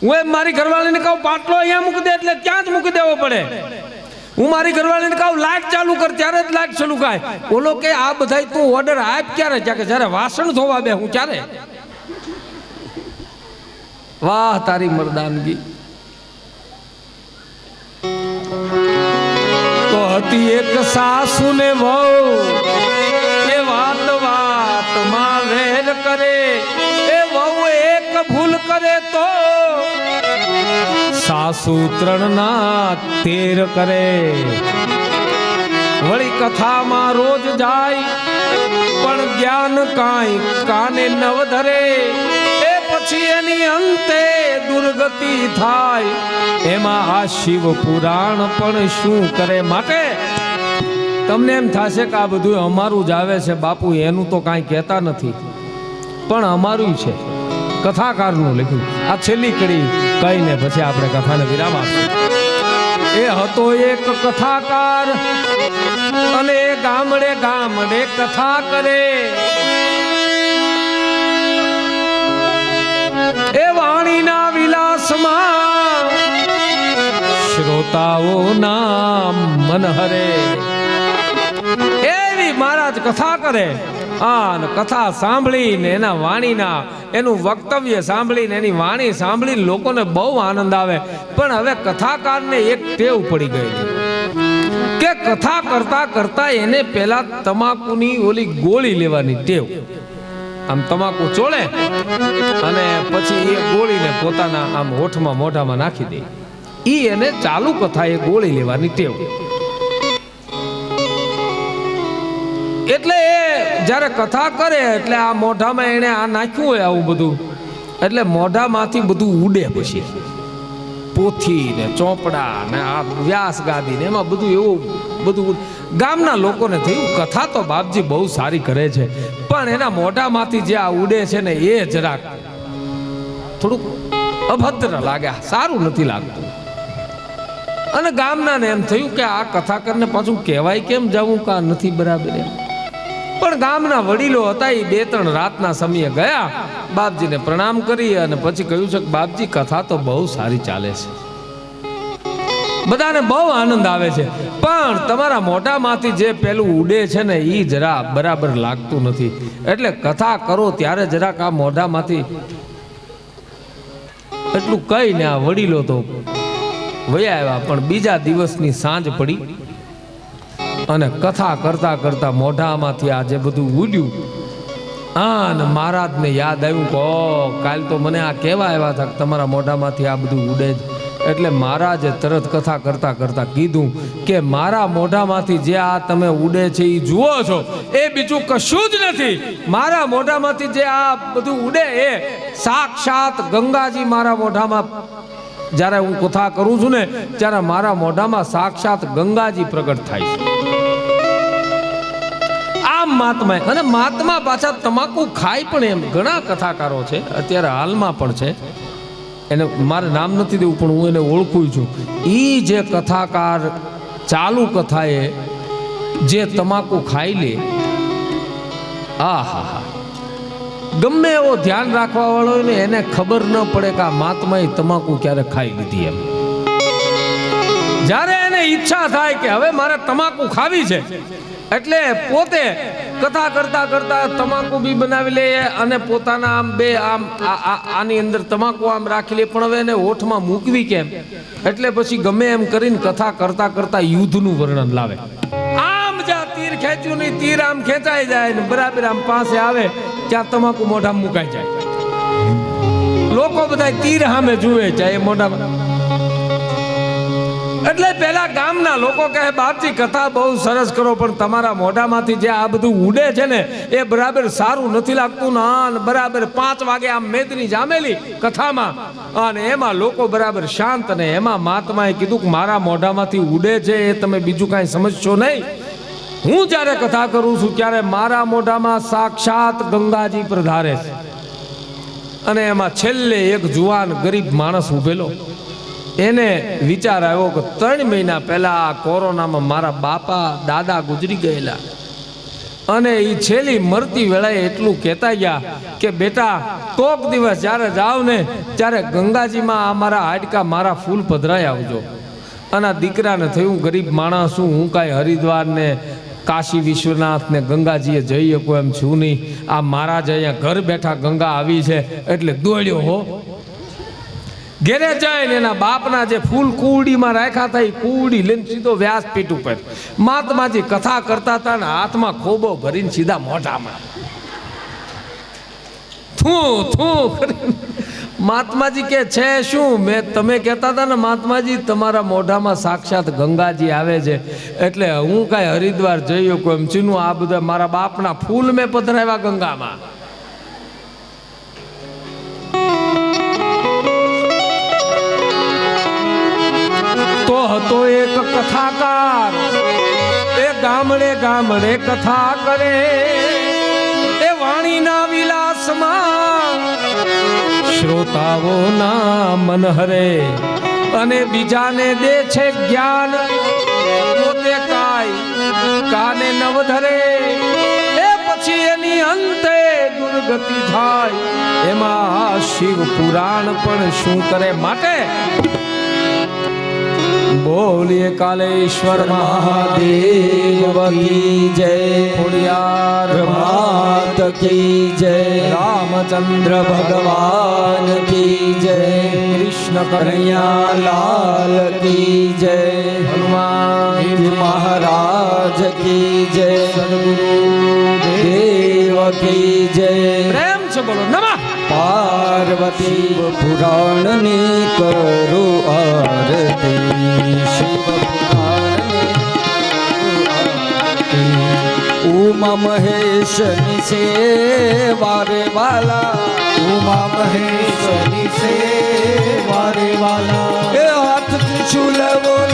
હું એમ મારી ઘરવાળીને કહું પાટલો અહીંયા મૂકી દે એટલે ત્યાં જ મૂકી દેવો પડે. હું મારી ઘરવાળીને કહું લાઈટ ચાલુ કર ત્યારે જ લાઈટ ચાલુ થાય. ઓલો કે આ બધા તું ઓર્ડર આપ ક્યારે? કે જ્યારે વાસણ ધોવા બે હું ત્યારે. વાહ તારી મર્દાનગી. તો હતી એક સાસુ ને વહુ, એ વાત વાતમાં વેર કરે. એ વહુ એક ભૂલ કરે તો સાસુ ત્રણ ના તેર કરે. વળી કથામાં રોજ જાય પણ જ્ઞાન કાંઈ કાને નવ ધરે. એ પછી એની અંતે દુર્ગતિ થાય. એમાં આ શિવ પુરાણ પણ શું કરે. માટે તમને એમ થશે કે આ બધું અમારું જ આવે છે બાપુ, એનું તો કાંઈ કહેતા નથી, પણ અમારું છે. કથાકારનું લખ્યું. આ છેલ્લી કડી કહીને પછી આપણે કથાને વિરામ આપીશું. એ હતો એક કથાકાર અને ગામડે ગામડે કથા કરે. એ વાણીના વિલાસમાં શ્રોતાઓ નામ મન હરે. એવી મહારાજ કથા કરે. અને કથા સાંભળીને એના વાણીના એનું વક્તવ્ય સાંભળીને એની વાણી સાંભળીને લોકોને બહુ આનંદ આવે. પણ હવે કથાકારને એક ટેવ પડી ગઈ કે કથા કરતા કરતા એને પેલા તમાકુની ઓલી ગોળી લેવાની ટેવ. આમ તમાકુ ચોળે અને પછી એ ગોળીને પોતાના આમ હોઠમાં મોઢામાં નાખી દે. ઈ એને ચાલુ કથા એ ગોળી લેવાની ટેવ. એટલે એ જ્યારે કથા કરે એટલે આ મોઢામાં એને આ નાખ્યું હોય આવું બધું, એટલે મોઢામાંથી બધું ઉડે. પછી પોથી ને ચોપડા ને આ વ્યાસ ગાદી ને એમાં બધું એવું બધું ગામના લોકોને થયું કથા તો બાપજી બહુ સારી કરે છે, પણ એના મોઢામાંથી જે આ ઉડે છે ને એ જરાક થોડુંક અભદ્ર લાગ્યા, સારું નથી લાગતું. અને ગામનાને એમ થયું કે આ કથાકરને પાછું કહેવાય કેમ જવું કા નથી બરાબર એમ. પણ ગામના વડીલો હતા એ 2-3 રાતના સમયે ગયા, બાપજીને પ્રણામ કરી અને પછી કહ્યું છે કે બાપજી કથા તો બહુ સારી ચાલે છે, બધાને બહુ આનંદ આવે છે, પણ તમારા મોઢામાંથી જે પેલું ઉડે છે ને એ જરા બરાબર લાગતું નથી, એટલે કથા કરો ત્યારે જરાક આ મોઢામાંથી એટલું કઈ ને આ વડીલો તો વયા આવ્યા. પણ બીજા દિવસની સાંજ પડી અને કથા કરતા કરતા મોઢામાંથી આ જે બધું ઉડ્યું, અને મહારાજને યાદ આવ્યું કે કાલ તો મને આ કહેવા આવ્યા હતા કે તમારા મોઢામાંથી આ બધું ઉડે જ. એટલે મહારાજે તરત કથા કરતા કરતા કીધું કે મારા મોઢામાંથી જે આ તમે ઉડે છે એ જુઓ છો એ બીજું કશું જ નથી. મારા મોઢામાંથી જે આ બધું ઉડે એ સાક્ષાત ગંગાજી મારા મોઢામાં, જ્યારે હું કથા કરું છું ને ત્યારે મારા મોઢામાં સાક્ષાત ગંગાજી પ્રગટ થાય છે. આમ મહાત્મા, અને મહાત્મા પાછા તમાકુ ખાય પણ એમ. ઘણા કથાકારો છે અત્યારે હાલમાં પણ છે, એને મારે નામ નથી દેવું પણ હું એને ઓળખું છું. એ જે કથાકાર ચાલુ કથાએ જે તમાકુ ખાઈ લે, આહા, ગમે એવો ધ્યાન રાખવા વાળો હોય ને એને ખબર ન પડે કે આ મહાત્માએ તમાકુ ક્યારે ખાઈ લીધી એમ. જ્યારે એને ઈચ્છા થાય કે હવે મારે તમાકુ ખાવી છે, એટલે પોતે કથા કરતા કરતા તમાકુ બી બનાવી લે અને પોતાના આમ બે આમ આની અંદર તમાકુ આમ રાખી લે, પણ હવે એને હોઠમાં મૂકવી કેમ, એટલે પછી ગમે એમ કરીને કથા કરતા કરતા યુદ્ધનું વર્ણન લાવે. આમ જ્યાં તીર ખેંચ્યું નહીં, તીર આમ ખેંચાઈ જાય ને બરાબર આમ પાસે આવે ત્યાં તમાકુ મોઢામાં મુકાઈ જાય. લોકો બધા તીર સામે જુએ જાય મોઢામાં. એટલે પેલા ગામના લોકો કહે બાપજી કથા બહુ સરસ કરો, પણ તમારા મોઢામાંથી જે આ બધું ઉડે છે ને એ બરાબર સારું નથી લાગતું ને. બરાબર 5 વાગે આમ મેદની જામેલી કથામાં, અને એમાં લોકો બરાબર શાંત, અને એમાં મહાત્માએ કીધું કે મારા મોઢામાંથી ઉડે છે એ તમે બીજું કાંઈ સમજશો નહીં. હું જ્યારે કથા કરું છું ત્યારે મારા મોઢામાં સાક્ષાત ગંગાજી પ્રધારે છે. અને એમાં છેલ્લે એક જુવાન ગરીબ માણસ ઉભેલો, એને વિચાર આવ્યો કે 3 મહિના પહેલા આ કોરોનામાં મારા બાપા દાદા ગુજરી ગયેલા, અને એ છેલ્લી મરતી વેળાએ એટલું કહેતા ગયા કે બેટા કોક દિવસ જ્યારે જાવ ને ત્યારે ગંગાજીમાં આ મારા હાડકા મારા ફૂલ પધરાઈ આવજો. અને આ દીકરાને થયું ગરીબ માણસ છું, હું કાંઈ હરિદ્વાર ને કાશી વિશ્વનાથ ને ગંગાજીએ જઈ શકો એમ છું નહીં. આ મહારાજ અહીંયા ઘર બેઠા ગંગા આવી છે એટલે દોડ્યો હો. ઘેરે જઈને એના બાપના જે ફૂલ કુવડીમાં રાખ્યા હતા એ કુવડી લઈને સીધો વ્યાસપીઠ ઉપર મહાત્માજી કથા કરતા હતા ને હાથમાં ખોબો ભરીને સીધા મોઢામાં થૂ થૂ કરીને મહાત્માજી કે છે શું, મેં તમે કહેતા હતા ને મહાત્માજી તમારા મોઢામાં સાક્ષાત ગંગાજી આવે છે એટલે હું કાંઈ હરિદ્વાર જઈ શકું એમ છું. આ બધા મારા બાપના ફૂલ મેં પધરાવ્યા ગંગામાં. તો હતો એક કથાકાર, એ ગામડે ગામડે કથા કરે, એ વાણીના વિલાસમાં શ્રોતાઓના મન હરે, અને બીજાને દે છે જ્ઞાન, પોતે કાને નવ ધરે. એ પછી એની અંતે દુર્ગતિ થાય, એમાં શિવ પુરાણ પણ શું કરે. માટે બોલીએ કાલેશ્વર મહાદેવ કી જય, ખોડિયાર માત કી જય, રામચંદ્ર ભગવાન કી જય, કૃષ્ણ કનૈયા લાલ કી જય, હનુમાન મહારાજ કી જય, સદગુરુ દેવ કી જય. પ્રેમ से बोलो नमः पार्वती पुराणनी करो आरती, शिव पुराणनी उमा महेशनी से वारे वाला, उमा महेशनी से वारे वाला, ए हाथ त्रिशूल और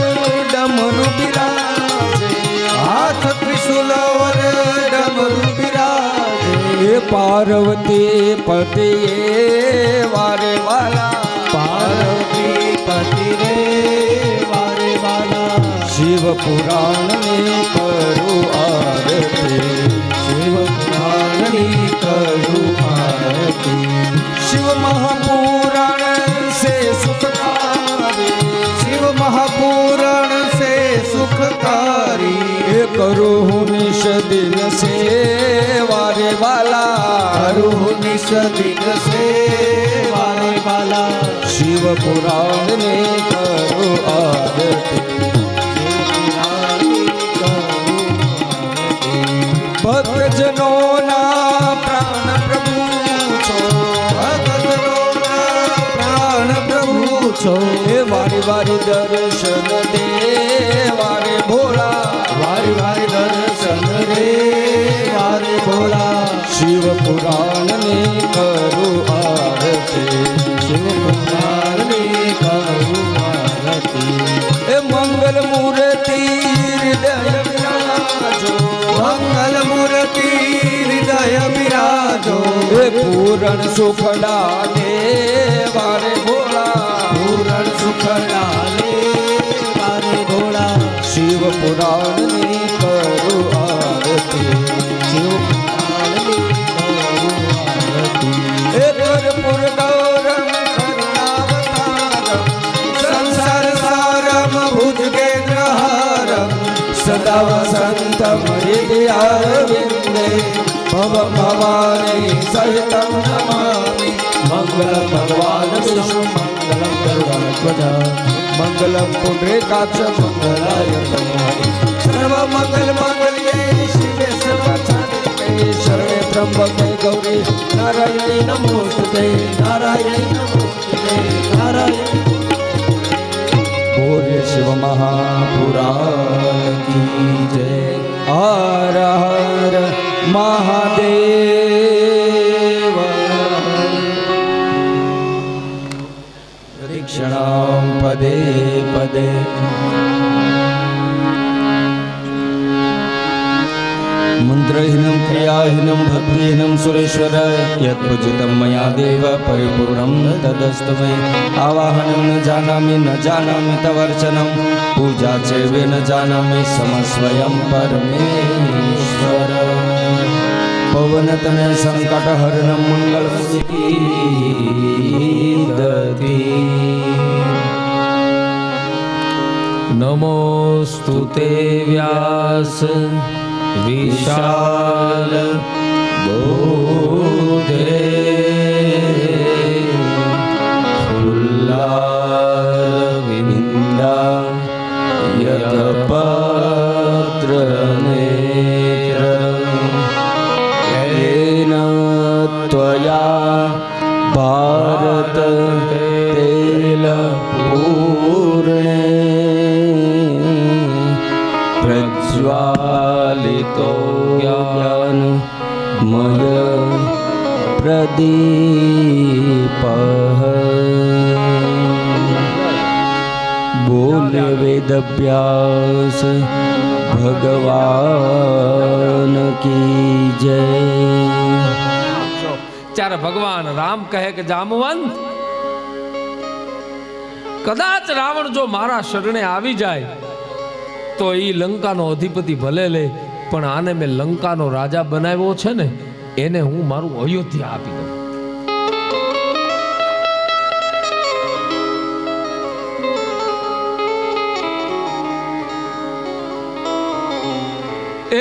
डमरू बिराजे, हाथ त्रिशूल और डमरू बिराजे, पार्वती पति वारे वाला, આરતી રે વારે વાલા શિવ પુરાણની કરું આરતી શિવ પુરાણની કરું આરતી શિવ મહાપુરાણ સે સુખકારી શિવ મહાપુરાણ સે સુખકારી એ કરું હું નિશ દિન સે વારે વાલા કરું નિશ દિન સે વારે વાલા શિવ પુરાણની કરું આરતી ભક્તજનોના પ્રાણ પ્રભુ છો ભક્તજનોના પ્રાણ પ્રભુ છો એ વારી વારી દર્શન દે વારે ભોળા વારી વારી દર્શન રે વારે ભોળા શિવ પુરાણની કરું આરતી શિવ પુરાણની કરું આરતી એ મંગલ મૂર્તિ હૃદય વિરાજો મંગલ મૂર્તિ હૃદય બિરાજો એ પૂરણ સુખડા દે વારે ભોળા પૂરણ સુખ ડાલે વારે ભોળા શિવ પુરાણની કરું આરતી શિવ પુરાણની કરું આરતી એ કર્પૂર ગૌરમ કરુણાવતારમ સંસાર સારમ ભુજગેન્દ્રહારમ સદા વસંતમ હૃદયારવિંદે ભવ ભવાની સહિતમ નમામિ મંગલમ ભગવાન વિષ્ણુ મંગલમ ગરુડધ્વજ મંગલમ પુંડરીકાક્ષ મંગલાય તનોહરિ સર્વ મંગલ મંગલ્યે શિવે સર્વાર્થસાધિકે શરણે ત્ર્યંબકે ગૌરી નારાયણી નમોસ્તુતે નારાયણી નમોસ્તુતે નારાયણ બોલે શિવ મહાપુરાણ કી જય હર હર મહાદેવ દીક્ષણામ પદે પદે મંત્રહીનમ ક્રિયાહીનમ ભક્તિહીનમ સુરેશ્વર યત્પૂજિતમ મયા દેવ પરિપૂર્ણમ તદસ્તુ મે આવાહનમ ન જાનામિ તવર્ચનમ પૂજા ચેવે ન જાનામિ સમસ્વયં પરમેશ્વર પવનતને સંકટહરણમ મંગલમુદતી નમોસ્તુતે વ્યાસ વિશાલ બોધે ફુલ્લાર વિંદા યત પત્ર નેત્ર એન ત્વયા ભારત તેલ પૂર્ણે પ્રજ્વાલિતો જ્ઞાનમય પ્રદીપ બોલ્ય વેદવ્યાસ ભગવાન કી જય. ત્યારે ભગવાન રામ કહે કે જામવંત, કદાચ રાવણ જો મારા શરણે આવી જાય તો એ લંકાનો અધિપતિ ભલે લે, પણ આને મેં લંકાનો રાજા બનાવ્યો છે ને, એને હું મારું અયોધ્યા આપી દઉં.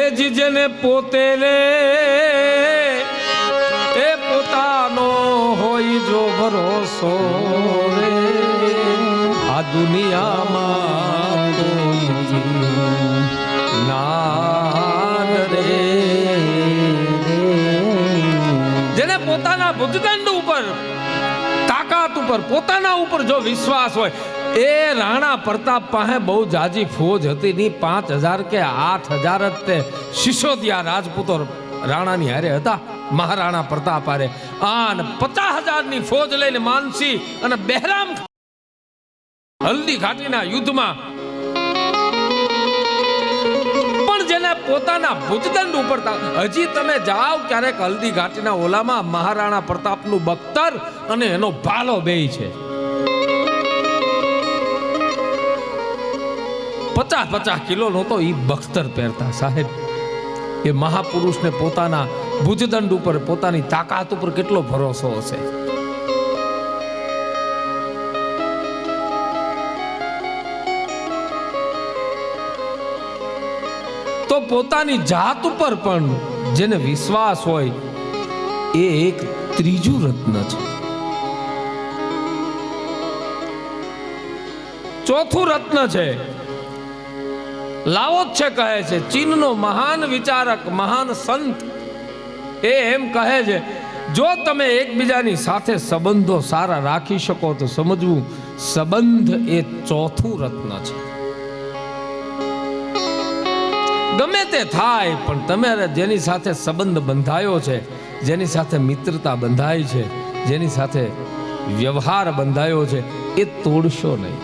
એ જીજને પોતે લે એ પોતાનો હોય જો ભરોસો રે, આ દુનિયામાં કોઈ નાન રે. જેને પોતાના ભુજદંડ ઉપર, તાકાત ઉપર, પોતાના ઉપર જો વિશ્વાસ હોય, એ રાણા પ્રતાપ પાસે બહુ જાજી ફોજ હતી ની, 5000 કે 8000 જ તે સિસોદિયા રાજપૂતો રાણાની હારે હતા, મહારાણા પ્રતાપ હારે. આન 50,000 ની ફોજ લઈને માનસી અને બહેરામ હલ્દી ઘાટીના યુદ્ધમાં, પણ જેને પોતાના ભુજદંડ ઉપર, હજી તમે જાઓ ક્યારેક હલ્દી ઘાટીના ઓલામાં મહારાણા પ્રતાપનું બખ્તર અને એનો ભાલો બેય છે. 50-50 કિલોનો તો એ બખ્તર પહેરતા સાહેબ. એ મહાપુરુષને પોતાના ભુજદંડ ઉપર, પોતાની તાકાત ઉપર કેટલો ભરોસો હશે. તો પોતાની જાત ઉપર પણ જેને વિશ્વાસ હોય એ એક ત્રીજું રત્ન છે. ચોથું રત્ન છે લાઓ ત્સે કહે છે, ચીનનો મહાન વિચારક, મહાન સંત, એ એમ કહે છે, જો તમે એકબીજાની સાથે સંબંધો સારા રાખી શકો તો સમજવું સંબંધ એ ચોથું રત્ન છે. ગમે તે થાય પણ તમે જેની સાથે સંબંધ બંધાયો છે, જેની સાથે મિત્રતા બંધાઈ છે, જેની સાથે વ્યવહાર બંધાયો છે, એ તોડશો નહીં.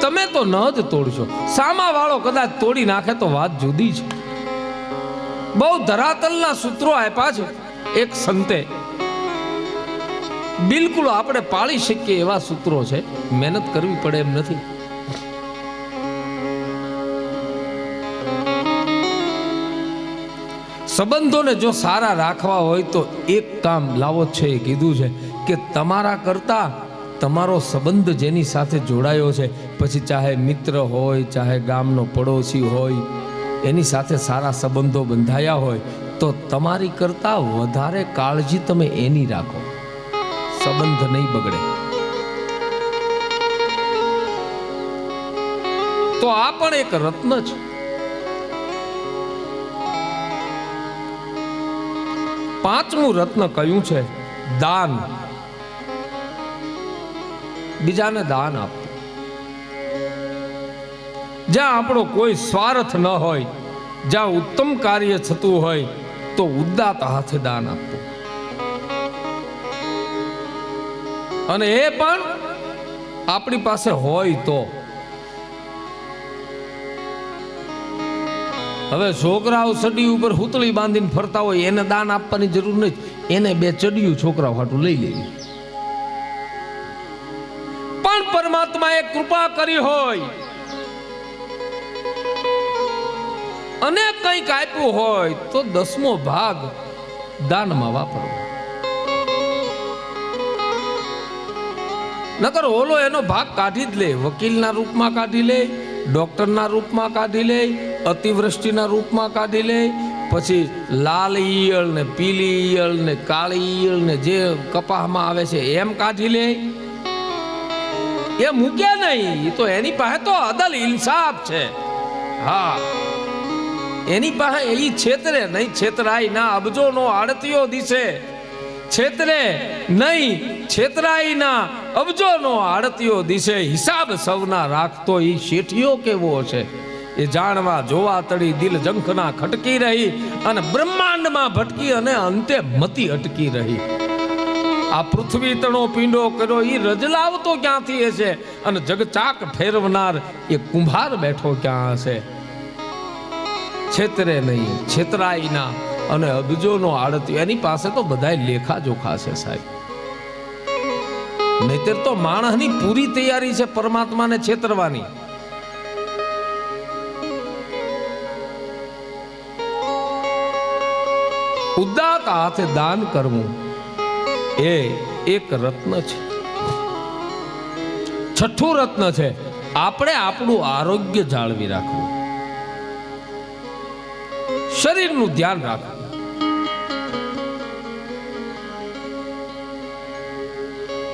તમે તો ન જ તોડશો, સામા વાળો કદાચ તોડી નાખે તો વાત જુદી છે. બહુ ધરાતલના સૂત્રો આપ્યા છે એક સંતે, બિલકુલ આપણે પાળી શકીએ એવા સૂત્રો છે, મહેનત કરવી પડે એમ નથી. સંબંધોને જો સારા રાખવા હોય તો એક કામ લાવો છે એ કીધું છે કે તમારા કરતા તમારો સંબંધ જેની સાથે જોડાયો છે, પછી ચાહે મિત્ર હોય, ચાહે ગામનો પડોશી હોય, એની સાથે સારા સંબંધો બંધાયા હોય તો તમારી કરતા વધારે કાળજી તમે એની રાખો, સંબંધ નહીં બગડે. તો આ પણ એક રત્ન છે. પાંચમું રત્ન કયું છે? દાન. બીજાને દાન આપવું. જ્યાં આપણો કોઈ સ્વાર્થ ન હોય, જ્યાં ઉત્તમ કાર્ય થતું હોય તો ઉદાત્ત હાથે દાન આપવું. અને એ પણ આપણી પાસે હોય તો. હવે છોકરાઓ સડી ઉપર હુતળી બાંધીને ફરતા હોય, એને દાન આપવાની જરૂર નથી, એને 2 ચડિયું છોકરાઓ હાટું લઈ લેવી. પણ પરમાત્માએ કૃપા કરી હોય અને કંઈક આપ્યું હોય તો 10મો ભાગ દાનમાં વાપરવો. નકર ઓલો એનો ભાગ કાઢી જ લે, વકીલના રૂપમાં કાઢી લે, ડોક્ટરના રૂપમાં કાઢી લે, અતિવૃષ્ટિના રૂપમાં કાઢી લે, પછી લાલ ઈયળ ને પીલી ઈયળ ને કાળી ઈયળ ને જે કપાહમાં આવે છે એમ કાઢી લે. એ મૂક્યા નહીં, એ તો એની પાસે તો અદલ ઇન્સાફ છે. હા, એની પાસે એ છેતરે નહીં, છેતરાય ના, અબજો નો આડતીઓ દિશે. છેતરે નહીં, છેતરાય ના, અબજો નો આડતીઓ દિશે. હિસાબ સૌના રાખતો એ શેઠિયો કેવો છે એ જાણવા જોવા તળી દિલ જંખના ખટકી રહી અને બ્રહ્માંડમાં ભટકી અને અંતે મતી અટકી રહી. આ પૃથ્વી તણો પીંડો કર્યો એ રજલાવતો ક્યાંથી હશે અને જગચાક ફેરવનાર એ કુંભાર બેઠો ક્યાં હશે. છેતરે નહીં, છેતરાય ના અને અબજોનો આડતી, એની પાસે તો બધાય લેખા જોખા છે સાહેબ. નહીતર તો માણસની પૂરી તૈયારી છે પરમાત્માને છેતરવાની. ઉદાત્ત હાથે દાન કરવું એ એક રત્ન છે. છઠ્ઠું રત્ન છે આપણે આપણું આરોગ્ય જાળવી રાખવું, શરીરનું ધ્યાન રાખવું.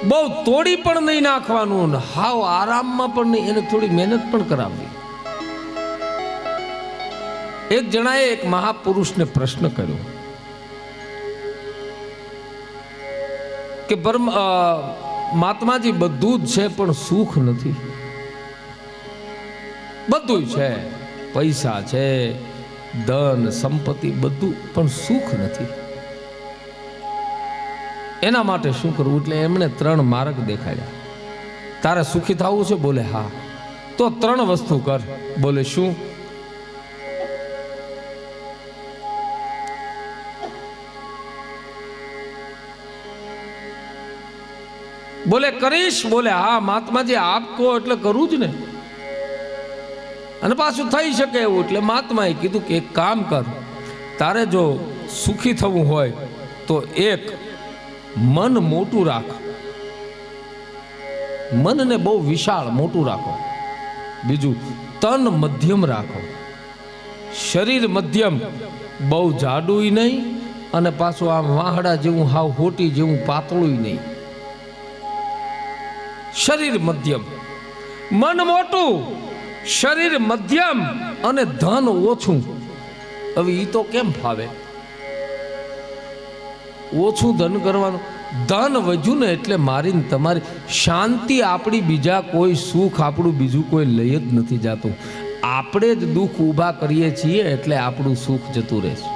બહુ તોડી પણ નહીં નાખવાનું, હાવ આરામમાં પણ નહીં, એને થોડી મહેનત પણ કરાવવી. એક જણાએ એક મહાપુરુષને પ્રશ્ન કર્યો કે મહાત્માજી બધું જ છે પણ સુખ નથી. બધું છે, પૈસા છે, ધન સંપત્તિ બધું, પણ સુખ નથી. એના માટે શું કરવું? એટલે એમણે 3 માર્ગ દેખાડ્યા. તારે સુખી થવું છે? બોલે હા. તો 3 વસ્તુ કર. બોલે શું? બોલે કરીશ? બોલે હા. મહાત્માજી આપ કહો એટલે કરું જ ને. અને પાછું થઈ શકે એવું. એટલે મહાત્માએ કીધું કે એક કામ કર, તારે જો સુખી થવું હોય તો એક મન મોટું રાખ, મનને બહુ વિશાળ મોટું રાખો. બીજું તન મધ્યમ રાખો, શરીર મધ્યમ, બહુ જાડું નહીં અને પાછું આમ વાહડા જેવું હાવ હોટી જેવું પાતળું નહીં. શરીર મધ્યમ, મન મોટું, શરીર મધ્યમ અને ધન ઓછું. હવે ઈ તો કેમ ફાવે? ઓછું ધન કરવાનું. ધન વધ્યું ને એટલે મારીને તમારી શાંતિ આપણી, બીજા કોઈ સુખ આપણું બીજું કોઈ લઈ જ નથી જાતું. આપણે જ દુઃખ ઊભા કરીએ છીએ એટલે આપણું સુખ જતું રહે છે.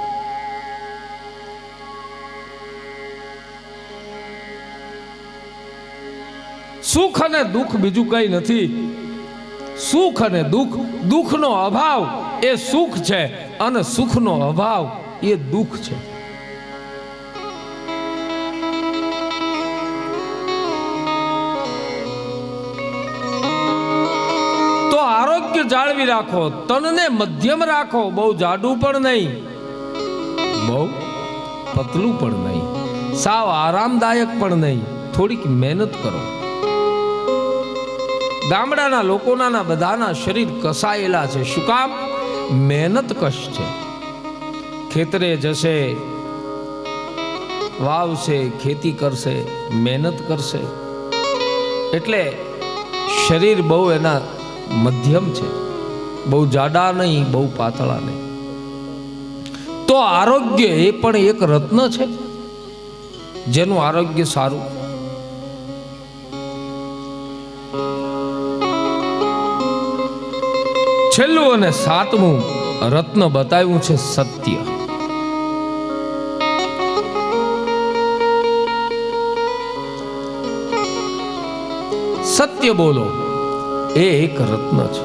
સુખ અને દુઃખ બીજું કઈ નથી. સુખ અને દુઃખ, દુઃખનો અભાવ એ સુખ છે અને સુખનો અભાવ એ દુઃખ છે. તો આરોગ્ય જાળવી રાખો, તનને મધ્યમ રાખો, બહુ જાડું પણ નહીં, બહુ પતલું પણ નહીં, સાવ આરામદાયક પણ નહીં. થોડીક મહેનત કરો. ગામડાના લોકોના બધાના શરીર કસાયેલા છે. શું કામ? મહેનત કશ છે. ખેતરે જશે, વાવશે, ખેતી કરશે, મહેનત કરશે, એટલે શરીર બહુ એના મધ્યમ છે, બહુ જાડા નહીં, બહુ પાતળા નહીં. તો આરોગ્ય એ પણ એક રત્ન છે, જેનું આરોગ્ય સારું. છેલ્લું અને સાતમું રત્ન બતાવ્યું છે સત્ય. સત્ય બોલો એ એક રત્ન છે.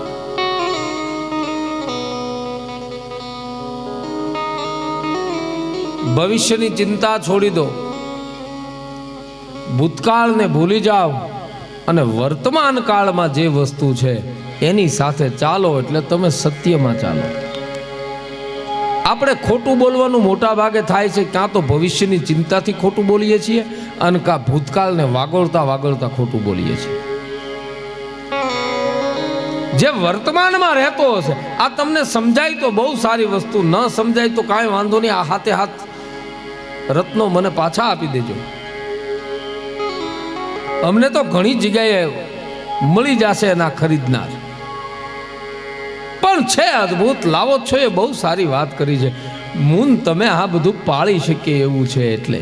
ભવિષ્યની ચિંતા છોડી દો, ભૂતકાળને ભૂલી જાઓ અને વર્તમાન કાળમાં જે વસ્તુ છે એની સાથે ચાલો. એટલે તમે સત્યમાં ચાલો. આપણે ખોટું બોલવાનું મોટા ભાગે થાય છે, કાં તો ભવિષ્યની ચિંતાથી ખોટું બોલીએ છીએ અને કાં ભૂતકાળને વાગોળતા વાગોળતા ખોટું બોલીએ છીએ. જે વર્તમાનમાં રહેતો હશે, આ તમને સમજાય તો બહુ સારી વસ્તુ, ન સમજાય તો કાંઈ વાંધો નહીં. આ હાથે હાથ રત્નો મને પાછા આપી દેજો. અમને તો ઘણી જગ્યાએ મળી જશે એના ખરીદનાર. પણ છે અદ્ભુત, લાવો છો એ બહુ સારી વાત કરી છે. મૂન તમે આ બધું પાળી શકીએ એવું છે. એટલે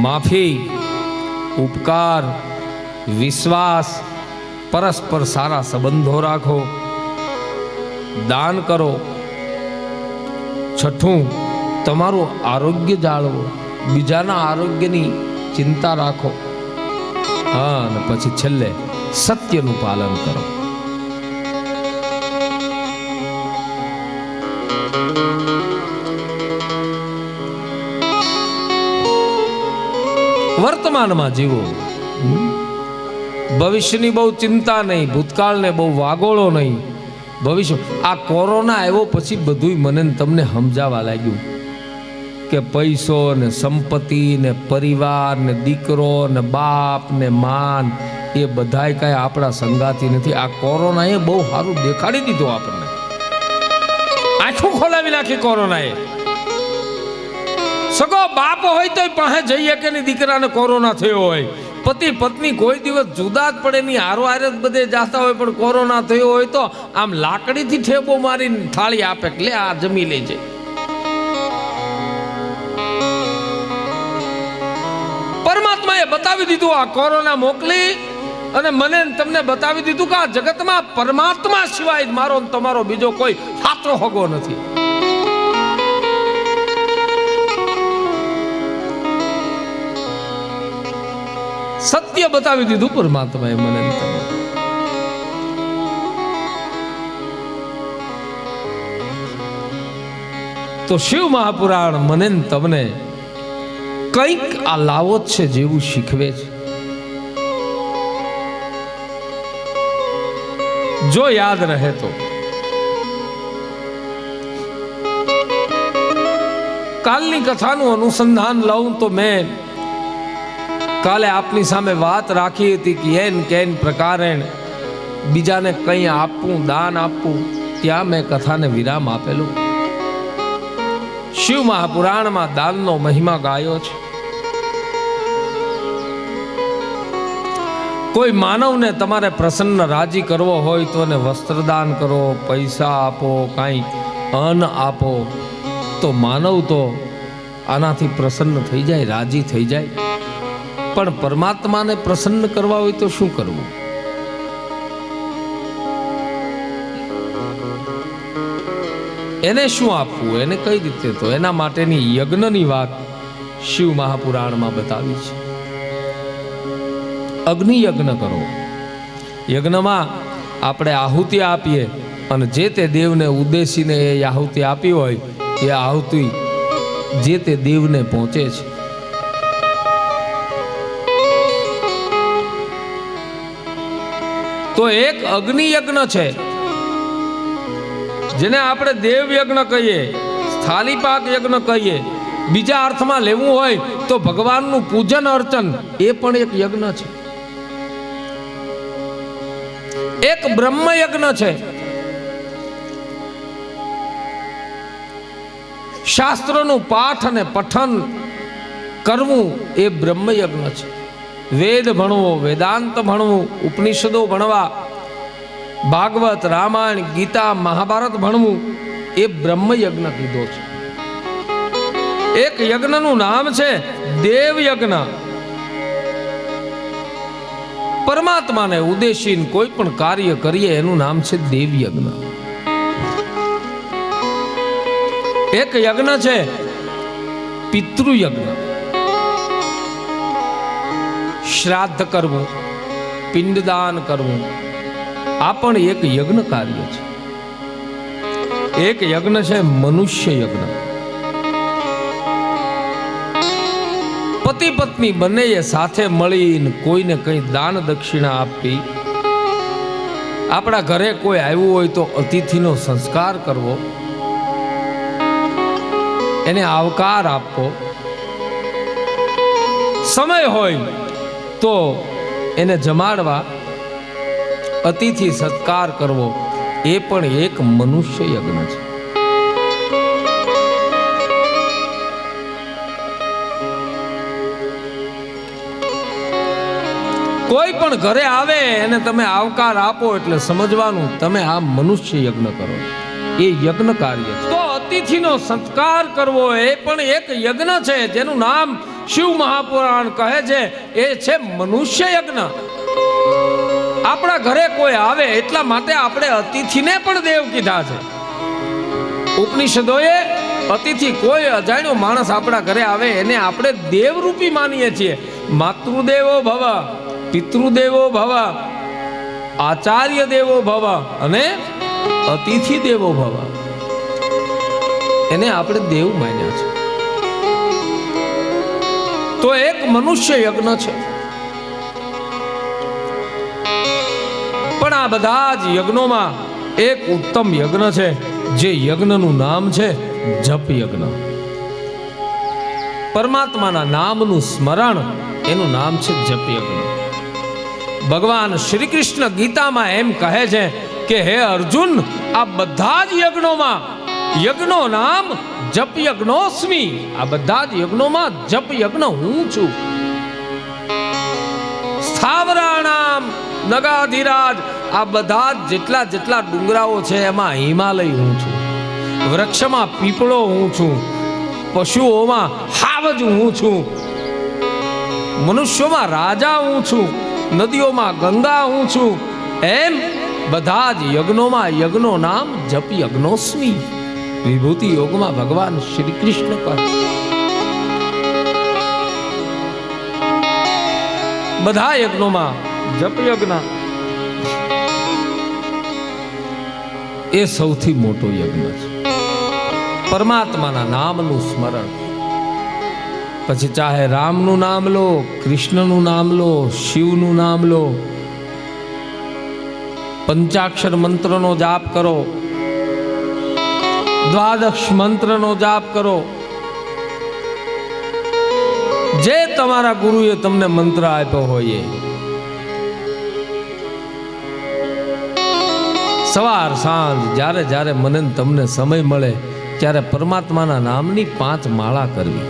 માફી, ઉપકાર, વિશ્વાસ, પરસ્પર સારા સંબંધો રાખો, દાન કરો. છઠ્ઠું, તમારું આરોગ્ય જાળવો, બીજાના આરોગ્યની ચિંતા રાખો. હા, અને પછી છેલ્લે સત્યનું પાલન કરો. વર્તમાનમાં જીવો, ભવિષ્યની બહુ ચિંતા નહીં, ભૂતકાળને બહુ વાગોળો નહીં. ભવિષ્ય, આ કોરોના આવ્યો પછી બધું મને તમને સમજાવા લાગ્યું કે પૈસો ને સંપત્તિ ને પરિવાર ને દીકરો ને બાપ ને માન એ બધાય કાંઈ આપણા સંગાતી નથી. આ કોરોનાએ બહુ સારું દેખાડી દીધું આપણને, આંખો ખોલાવી નાખી કોરોનાએ. સગો બાપ હોય તો પાસે જઈએ કે નહીં, દીકરાને કોરોના થયો હોય, પતિ પત્ની કોઈ દિવસ જુદા જ પડે નહીં, હારો હારે જ બધે જાતા હોય, પણ કોરોના થયો હોય તો આમ લાકડીથી ઠેબો મારીને થાળી આપે, લે આ જમી લેજે. પરમાત્માએ બતાવી દીધું, આ કોરોના મોકલી અને મને તમને બતાવી દીધું કે આ જગતમાં પરમાત્મા સિવાય મારો તમારો બીજો કોઈ હાથો હગો નથી. સત્ય બતાવી દીધું પરમાત્માએ મને. તો શિવ મહાપુરાણ મને તમને કંઈક આ લાવો જ છે જેવું શીખવે છે. જો યાદ રહે તો. કાલની કથાનું અનુસંધાન લઉં તો મેં કાલે આપની સામે વાત રાખી હતી કે એન કેન પ્રકારે બીજાને કંઈ આપવું, દાન આપવું, ત્યાં મેં કથાને વિરામ આપેલું. શિવ મહાપુરાણમાં દાનનો મહિમા ગાયો છે. કોઈ માનવને તમારે પ્રસન્ન રાજી કરવો હોય તો એને વસ્ત્રદાન કરો, પૈસા આપો, કાંઈ અન્ન આપો, તો માનવ તો આનાથી પ્રસન્ન થઈ જાય, રાજી થઈ જાય. પણ પરમાત્માને પ્રસન્ન કરવા હોય તો શું કરવું? એને શું આપવું, એને કઈ રીતે? તો એના માટેની યજ્ઞની વાત શિવ મહાપુરાણમાં બતાવી છે. અગ્નિ યજ્ઞ કરો. યજ્ઞમાં આપણે આહુતિ આપીએ અને જે તે દેવને ઉદ્દેશીને એ આહુતિ આપી હોય એ આહુતિ જે તે દેવને પહોંચે છે. તો એક અગ્નિ યજ્ઞ છે જેને આપણે દેવ યજ્ઞ કહીએ, સ્થાલીપાક યજ્ઞ કહીએ. બીજા અર્થમાં લેવું હોય તો ભગવાનનું પૂજન અર્ચન એ પણ એક યજ્ઞ છે. એક બ્રહ્મ યજ્ઞ છે. શાસ્ત્રોનું પાઠ અને પઠન કરવું એ બ્રહ્મ યજ્ઞ છે. વેદ ભણવો, વેદાંત ભણવું, ઉપનિષદો ભણવા, ભાગવત, રામાયણ, ગીતા, મહાભારત ભણવું એ બ્રહ્મ યજ્ઞ કીધો છે. એક યજ્ઞનું નામ છે દેવ યજ્ઞ. પરમાત્માને ઉદ્દેશીને કોઈ પણ કાર્ય કરીએ એનું નામ છે દેવ યજ્ઞ. એક યજ્ઞ છે પિતૃયજ્ઞ. શ્રાદ્ધ કરવું, પિંડદાન કરવું, આ પણ એક યજ્ઞ કાર્ય છે. એક યજ્ઞ છે મનુષ્ય યજ્ઞ. પતિ પત્ની બંનેએ સાથે મળીને કોઈને કંઈ દાન દક્ષિણા આપવી. આપણા ઘરે કોઈ આવ્યું હોય તો અતિથિનો સંસ્કાર કરવો, એને આવકાર આપવો. સમય હોય તો એને જમાડવા, અતિથિ સત્કાર કરવો, એ પણ એક મનુષ્ય યજ્ઞ છે. કોઈ પણ ઘરે આવે અને તમે આવકાર આપો એટલે સમજવાનું તમે આ મનુષ્ય યજ્ઞ કરો, એ યજ્ઞ કાર્ય છે. તો અતિથિનો સત્કાર કરવો એ પણ એક યજ્ઞ છે જેનું નામ શિવ મહાપુરાણ કહે છે એ છે મનુષ્ય યજ્ઞ. આપણા ઘરે કોઈ આવે એટલા માટે આપણે અતિથિને પણ દેવ કીધા છે. ઉપનિષદોએ અતિથિ કોઈ અજાણ્યો માણસ આપણા ઘરે આવે એને આપણે દેવરૂપી માનીએ છીએ. માતૃદેવો ભવ, પિતૃદેવો ભવ, આચાર્ય દેવો ભવ અને અતિથિ દેવો ભવ, એને આપણે દેવ માન્યા છે. તો એક મનુષ્ય યજ્ઞ છે. પણ આ બધા જ યજ્ઞોમાં એક ઉત્તમ યજ્ઞ છે જે યજ્ઞનું નામ છે જપ યજ્ઞ. પરમાત્માના નામનું સ્મરણ, એનું નામ છે જપ યજ્ઞ. ભગવાન શ્રી કૃષ્ણ ગીતામાં એમ કહે છે કે હે અર્જુન, આ બધા જ યજ્ઞોમાં યજ્ઞો નામ જપ યજ્ઞોસ્મી. આ બધા જ યજ્ઞોમાં જપ યજ્ઞ હું છું. સ્થાવરાણામ નગાધિરાજ, આ બધા જેટલા જેટલા ડુંગરાઓ છે એમાં હિમાલય હું છું. વૃક્ષમાં પીપળો હું છું, પશુઓમાં હાવજ હું છું, મનુષ્યોમાં રાજા હું છું, નદીઓમાં ગંગા હું છું. એમ બધા જ યજ્ઞોમાં યજ્ઞો નામ જપ યજ્ઞોસ્મી. વિભૂતિ યોગમાં ભગવાન શ્રી કૃષ્ણ કહે બધા યજ્ઞોમાં જપ યજ્ઞ એ સૌથી મોટો યજ્ઞ છે. પરમાત્માના નામનું સ્મરણ. પછી ચાહે રામનું નામ લો, કૃષ્ણનું નામ લો, શિવનું નામ લો, પંચાક્ષર મંત્રનો જાપ કરો, દ્વાદશ મંત્રનો જાપ કરો, જે તમારા ગુરુએ તમને મંત્ર આપ્યો હોય એ સવાર સાંજ જ્યારે જ્યારે મને ને તમને સમય મળે ત્યારે પરમાત્માના નામની 5 માળા કરવી.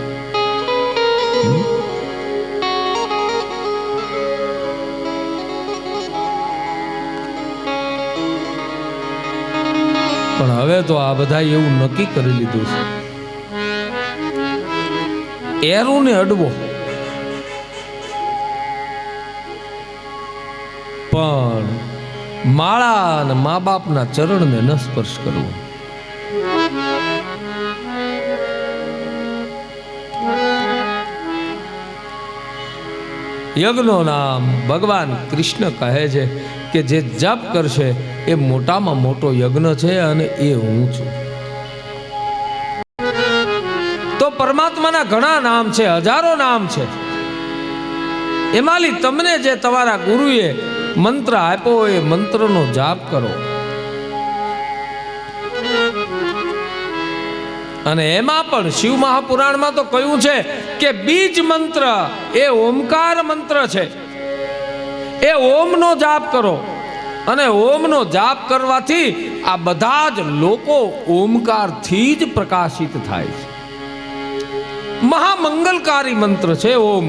પણ હવે તો આ બધા એવું નક્કી કરી લીધું છે, એરું ને અડવો, પણ માળા અને મા બાપના ચરણને ન સ્પર્શ કરવો. યજ્ઞનો નામ ભગવાન કૃષ્ણ કહે છે કે જે જપ કરશે એ મોટામાં મોટો યજ્ઞ છે અને એ હું છું. તો પરમાત્માના ઘણા નામ છે, હજારો નામ છે. એમાંથી તમને જે તમારા ગુરુએ મંત્ર આપ્યો એ મંત્રનો જાપ કરો. અને એમાં પણ શિવ મહાપુરાણમાં તો કહ્યું છે કે બીજ મંત્ર એ ઓમકાર મંત્ર છે. એ ઓમનો જાપ કરો અને ઓમનો જાપ કરવાથી આ બધા જ લોકો ઓમકારથી જ પ્રકાશિત થાય છે. મહામંગલકારી મંત્ર છે ઓમ.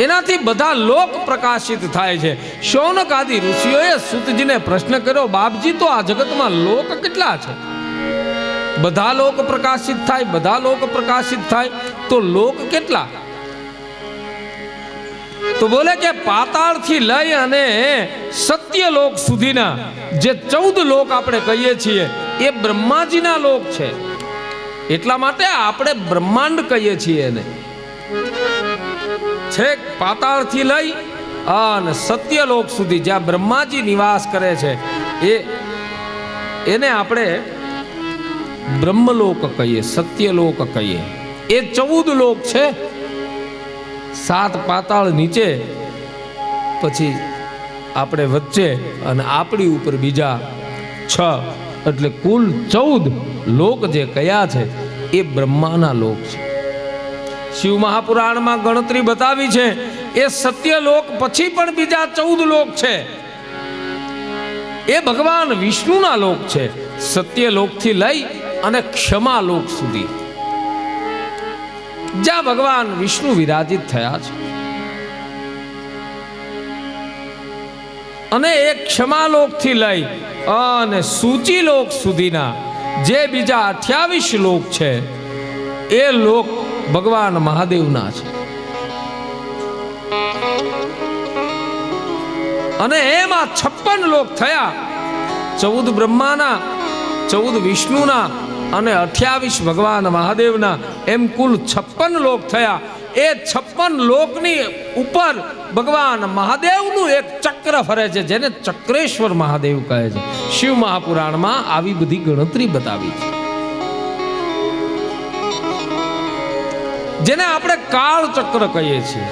એનાથી બધા લોક પ્રકાશિત થાય છે. શૌનક આદિ ઋષિઓએ સૂતજીને પ્રશ્ન કર્યો, બાપજી તો આ જગતમાં લોક કેટલા છે? બધા લોક પ્રકાશિત થાય, બધા લોક પ્રકાશિત થાય તો લોક કેટલા? તો બોલે કે પાતાળ થી લઈ અને સત્ય લોક સુધીના જે 14 લોક આપણે કહીએ છીએ એ બ્રહ્માજીના લોક છે. એટલા માટે આપણે બ્રહ્માંડ કહીએ છીએ એને. છેક પાતાળ થી લઈ અને સત્યલોક સુધી જ્યાં બ્રહ્માજી નિવાસ કરે છે એને આપણે બ્રહ્મલોક કહીએ, સત્યલોક કહીએ. એ 14 લોક છે. 7 પાતાળ નીચે, પછી આપણે વચ્ચે અને આપણી ઉપર બીજા 6, એટલે કુલ 14 લોક જે કયા છે એ બ્રહ્માના લોક છે. શિવ મહાપુરાણમાં ગણતરી બતાવી છે એ સત્યલોક પછી પણ બીજા 14 લોક છે. એ ભગવાન વિષ્ણુના લોક છે. સત્યલોકથી લઈ અને ક્ષમાલોક સુધી જ્યાં ભગવાન વિષ્ણુ વિરાજિત થયા છે. અને એ ક્ષમાલોકથી લઈ અને સૂચિલોક સુધીના જે બીજા 28 લોક છે એ લોક ભગવાન મહાદેવના છે. અને એમાં 56 લોક થયા, 14 બ્રહ્માના, 14 વિષ્ણુના અને 28 ભગવાન મહાદેવના, એમ કુલ 56 લોક થયા. એ 56 લોકની ઉપર ભગવાન મહાદેવનું એક ચક્ર ફરે છે જેને ચક્રેશ્વર મહાદેવ કહે છે. શિવ મહાપુરાણમાં આવી બધી ગણતરી બતાવી છે, જેને આપણે કાળ ચક્ર કહીએ છીએ.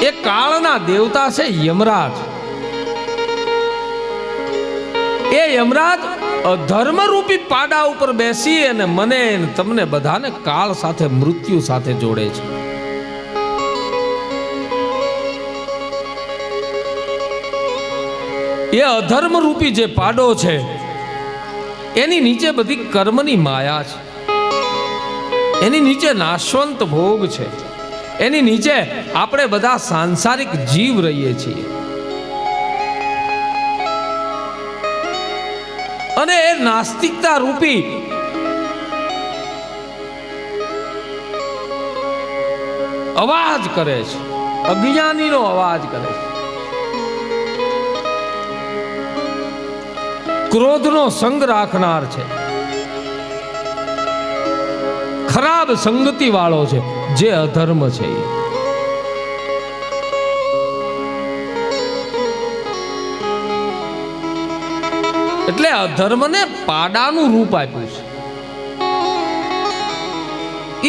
એ કાળના દેવતા છે યમરાજ. એ યમરાજ અધર્મરૂપી પાડા ઉપર બેસી અને મને તમને બધાને કાળ સાથે, મૃત્યુ સાથે જોડે છે. એ અધર્મરૂપી જે પાડો છે એની નીચે બધી કર્મની માયા છે. એની નીચે નાશવંત ભોગ છે. એની નીચે આપણે બધા સાંસારિક જીવ રહીએ છીએ. અને એ નાસ્તિકતા રૂપી અવાજ કરે છે, અજ્ઞાનીનો અવાજ કરે છે. ક્રોધનો સંગ રાખનાર છે, ખરાબ સંગતિ વાળો છે, જે અધર્મ છે. એટલે અધર્મને પાડાનું રૂપ આપ્યું છે.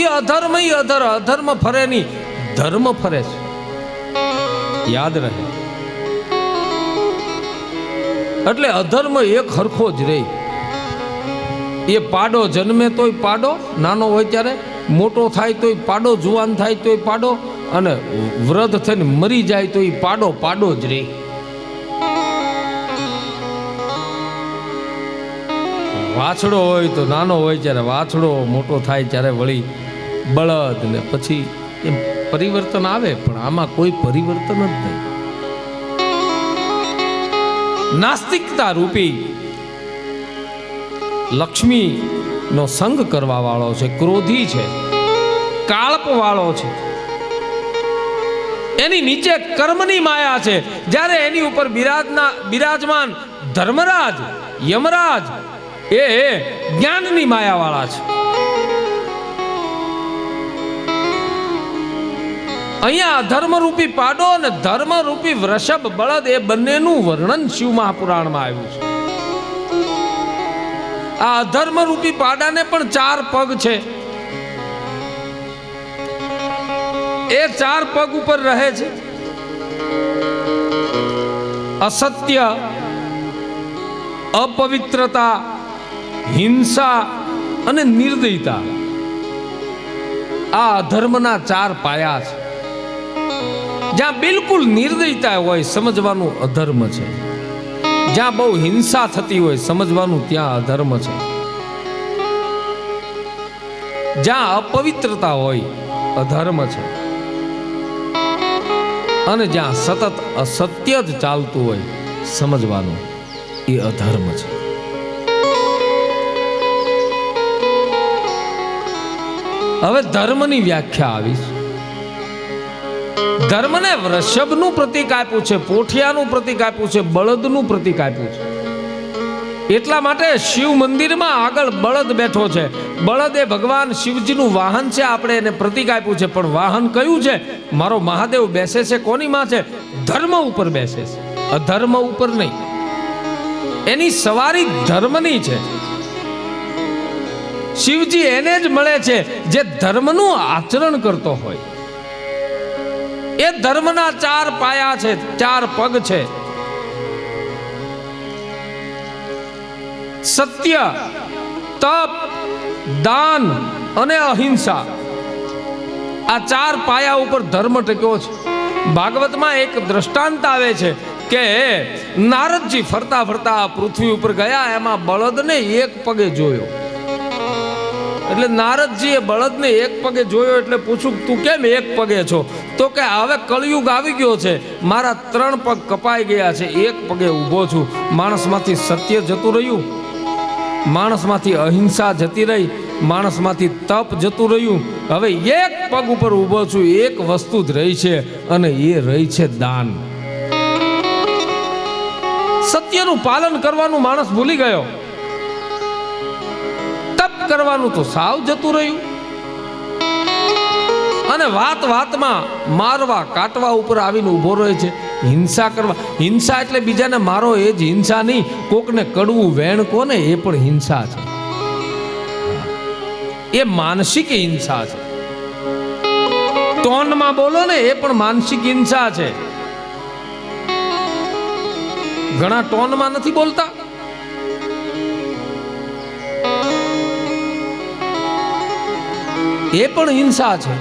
એ અધર્મ અધર્મ ફરે નહીં, ધર્મ ફરે છે. યાદ રહે. એટલે અધર્મ એક હરખો જ રહે. એ પાડો જન્મે તોય પાડો, નાનો હોય ત્યારે, મોટો થાય તોય પાડો, જુવાન થાય તોય પાડો, અને વૃદ્ધ થઈને મરી જાય તો એ પાડો પાડો જ રહે. વાછડો હોય તો નાનો હોય ત્યારે વાછડો, મોટો થાય ત્યારે વળી બળદ, ને પછી એમ પરિવર્તન આવે. પણ આમાં કોઈ પરિવર્તન જ નહીં. નાસ્તિકતા રૂપી લક્ષ્મી નો સંગ કરવા વાળો છે, ક્રોધી છે, કાળપ વાળો છે. એની નીચે કર્મની માયા છે. જ્યારે એની ઉપર બિરાજમાન ધર્મરાજ, યમરાજ એ જ્ઞાનની માયા વાળા છે. અહીંયા અધર્મરૂપી પાડો અને ધર્મરૂપી વૃષભ બળદ એ બંનેનું વર્ણન શિવ મહાપુરાણમાં આવ્યું છે. આ અધર્મરૂપી પાડાને પણ 4 પગ છે. એ 4 પગ ઉપર રહે છે. અસત્ય, અપવિત્રતા, હિંસા અને નિર્દયતા આ અધર્મના 4 પાયા છે. જ્યાં બિલકુલ નિર્દયતા હોય સમજવાનું અધર્મ છે. જ્યાં બહુ હિંસા થતી હોય સમજવાનું ત્યાં અધર્મ છે. જ્યાં અપવિત્રતા હોય અધર્મ છે. અને જ્યાં સતત અસત્ય જ ચાલતું હોય સમજવાનું એ અધર્મ છે. હવે ધર્મની વ્યાખ્યા આવીશ. ધર્મને વૃષભનું પ્રતીક આપ્યું છે, પોઠિયાનું પ્રતીક આપ્યું છે, બળદનું પ્રતીક આપ્યું છે. એટલા માટે શિવ મંદિરમાં આગળ બળદ બેઠો છે. બળદ એ ભગવાન શિવજીનું વાહન છે. આપણે એને પ્રતીક આપ્યું છે. પણ વાહન કયું છે? મારો મહાદેવ બેસે છે કોની માં છે? ધર્મ ઉપર બેસે છે, અધર્મ ઉપર નહીં. એની સવારી ધર્મની છે. શિવજી એને જ મળે છે જે ધર્મનું આચરણ કરતો હોય. એ ધર્મના 4 પાયા છે, 4 પગ છે. સત્ય, તપ, દાન અને અહિંસા આ 4 પાયા ઉપર ધર્મ ટક્યો છે. ભાગવતમાં એક દ્રષ્ટાંત આવે છે કે નારદજી ફરતા ફરતા પૃથ્વી ઉપર ગયા. એમાં બળદને 1 પગે જોયો. એટલે નારદજીએ બળદને 1 પગે જોયો એટલે પૂછ્યું, તું કેમ 1 પગે છો? તો કે હવે કળિયુગ આવી ગયો છે, મારા 3 પગ કપાઈ ગયા છે, 1 પગે ઊભો છું. માણસમાંથી સત્ય જતું રહ્યું, માણસમાંથી અહિંસા જતી રહી, માણસમાંથી તપ જતું રહ્યું. હવે 1 પગ ઉપર ઊભો છું. 1 વસ્તુ જ રહી છે અને એ રહી છે દાન. સત્યનું પાલન કરવાનું માણસ ભૂલી ગયો. તપ કરવાનું તો સાવ જતું રહ્યું. અને વાત વાતમાં મારવા કાટવા ઉપર આવીને ઊભો રહે છે. હિંસા કરવા, હિંસા એટલે બીજાને મારો એ જ હિંસા નહીં. કોકને કડવું વેણ કોને એ પણ હિંસા છે. એ માનસિક હિંસા છે. ટોનમાં બોલો ને એ પણ માનસિક હિંસા છે. ઘણા ટોનમાં નથી બોલતા. એ પણ હિંસા છે.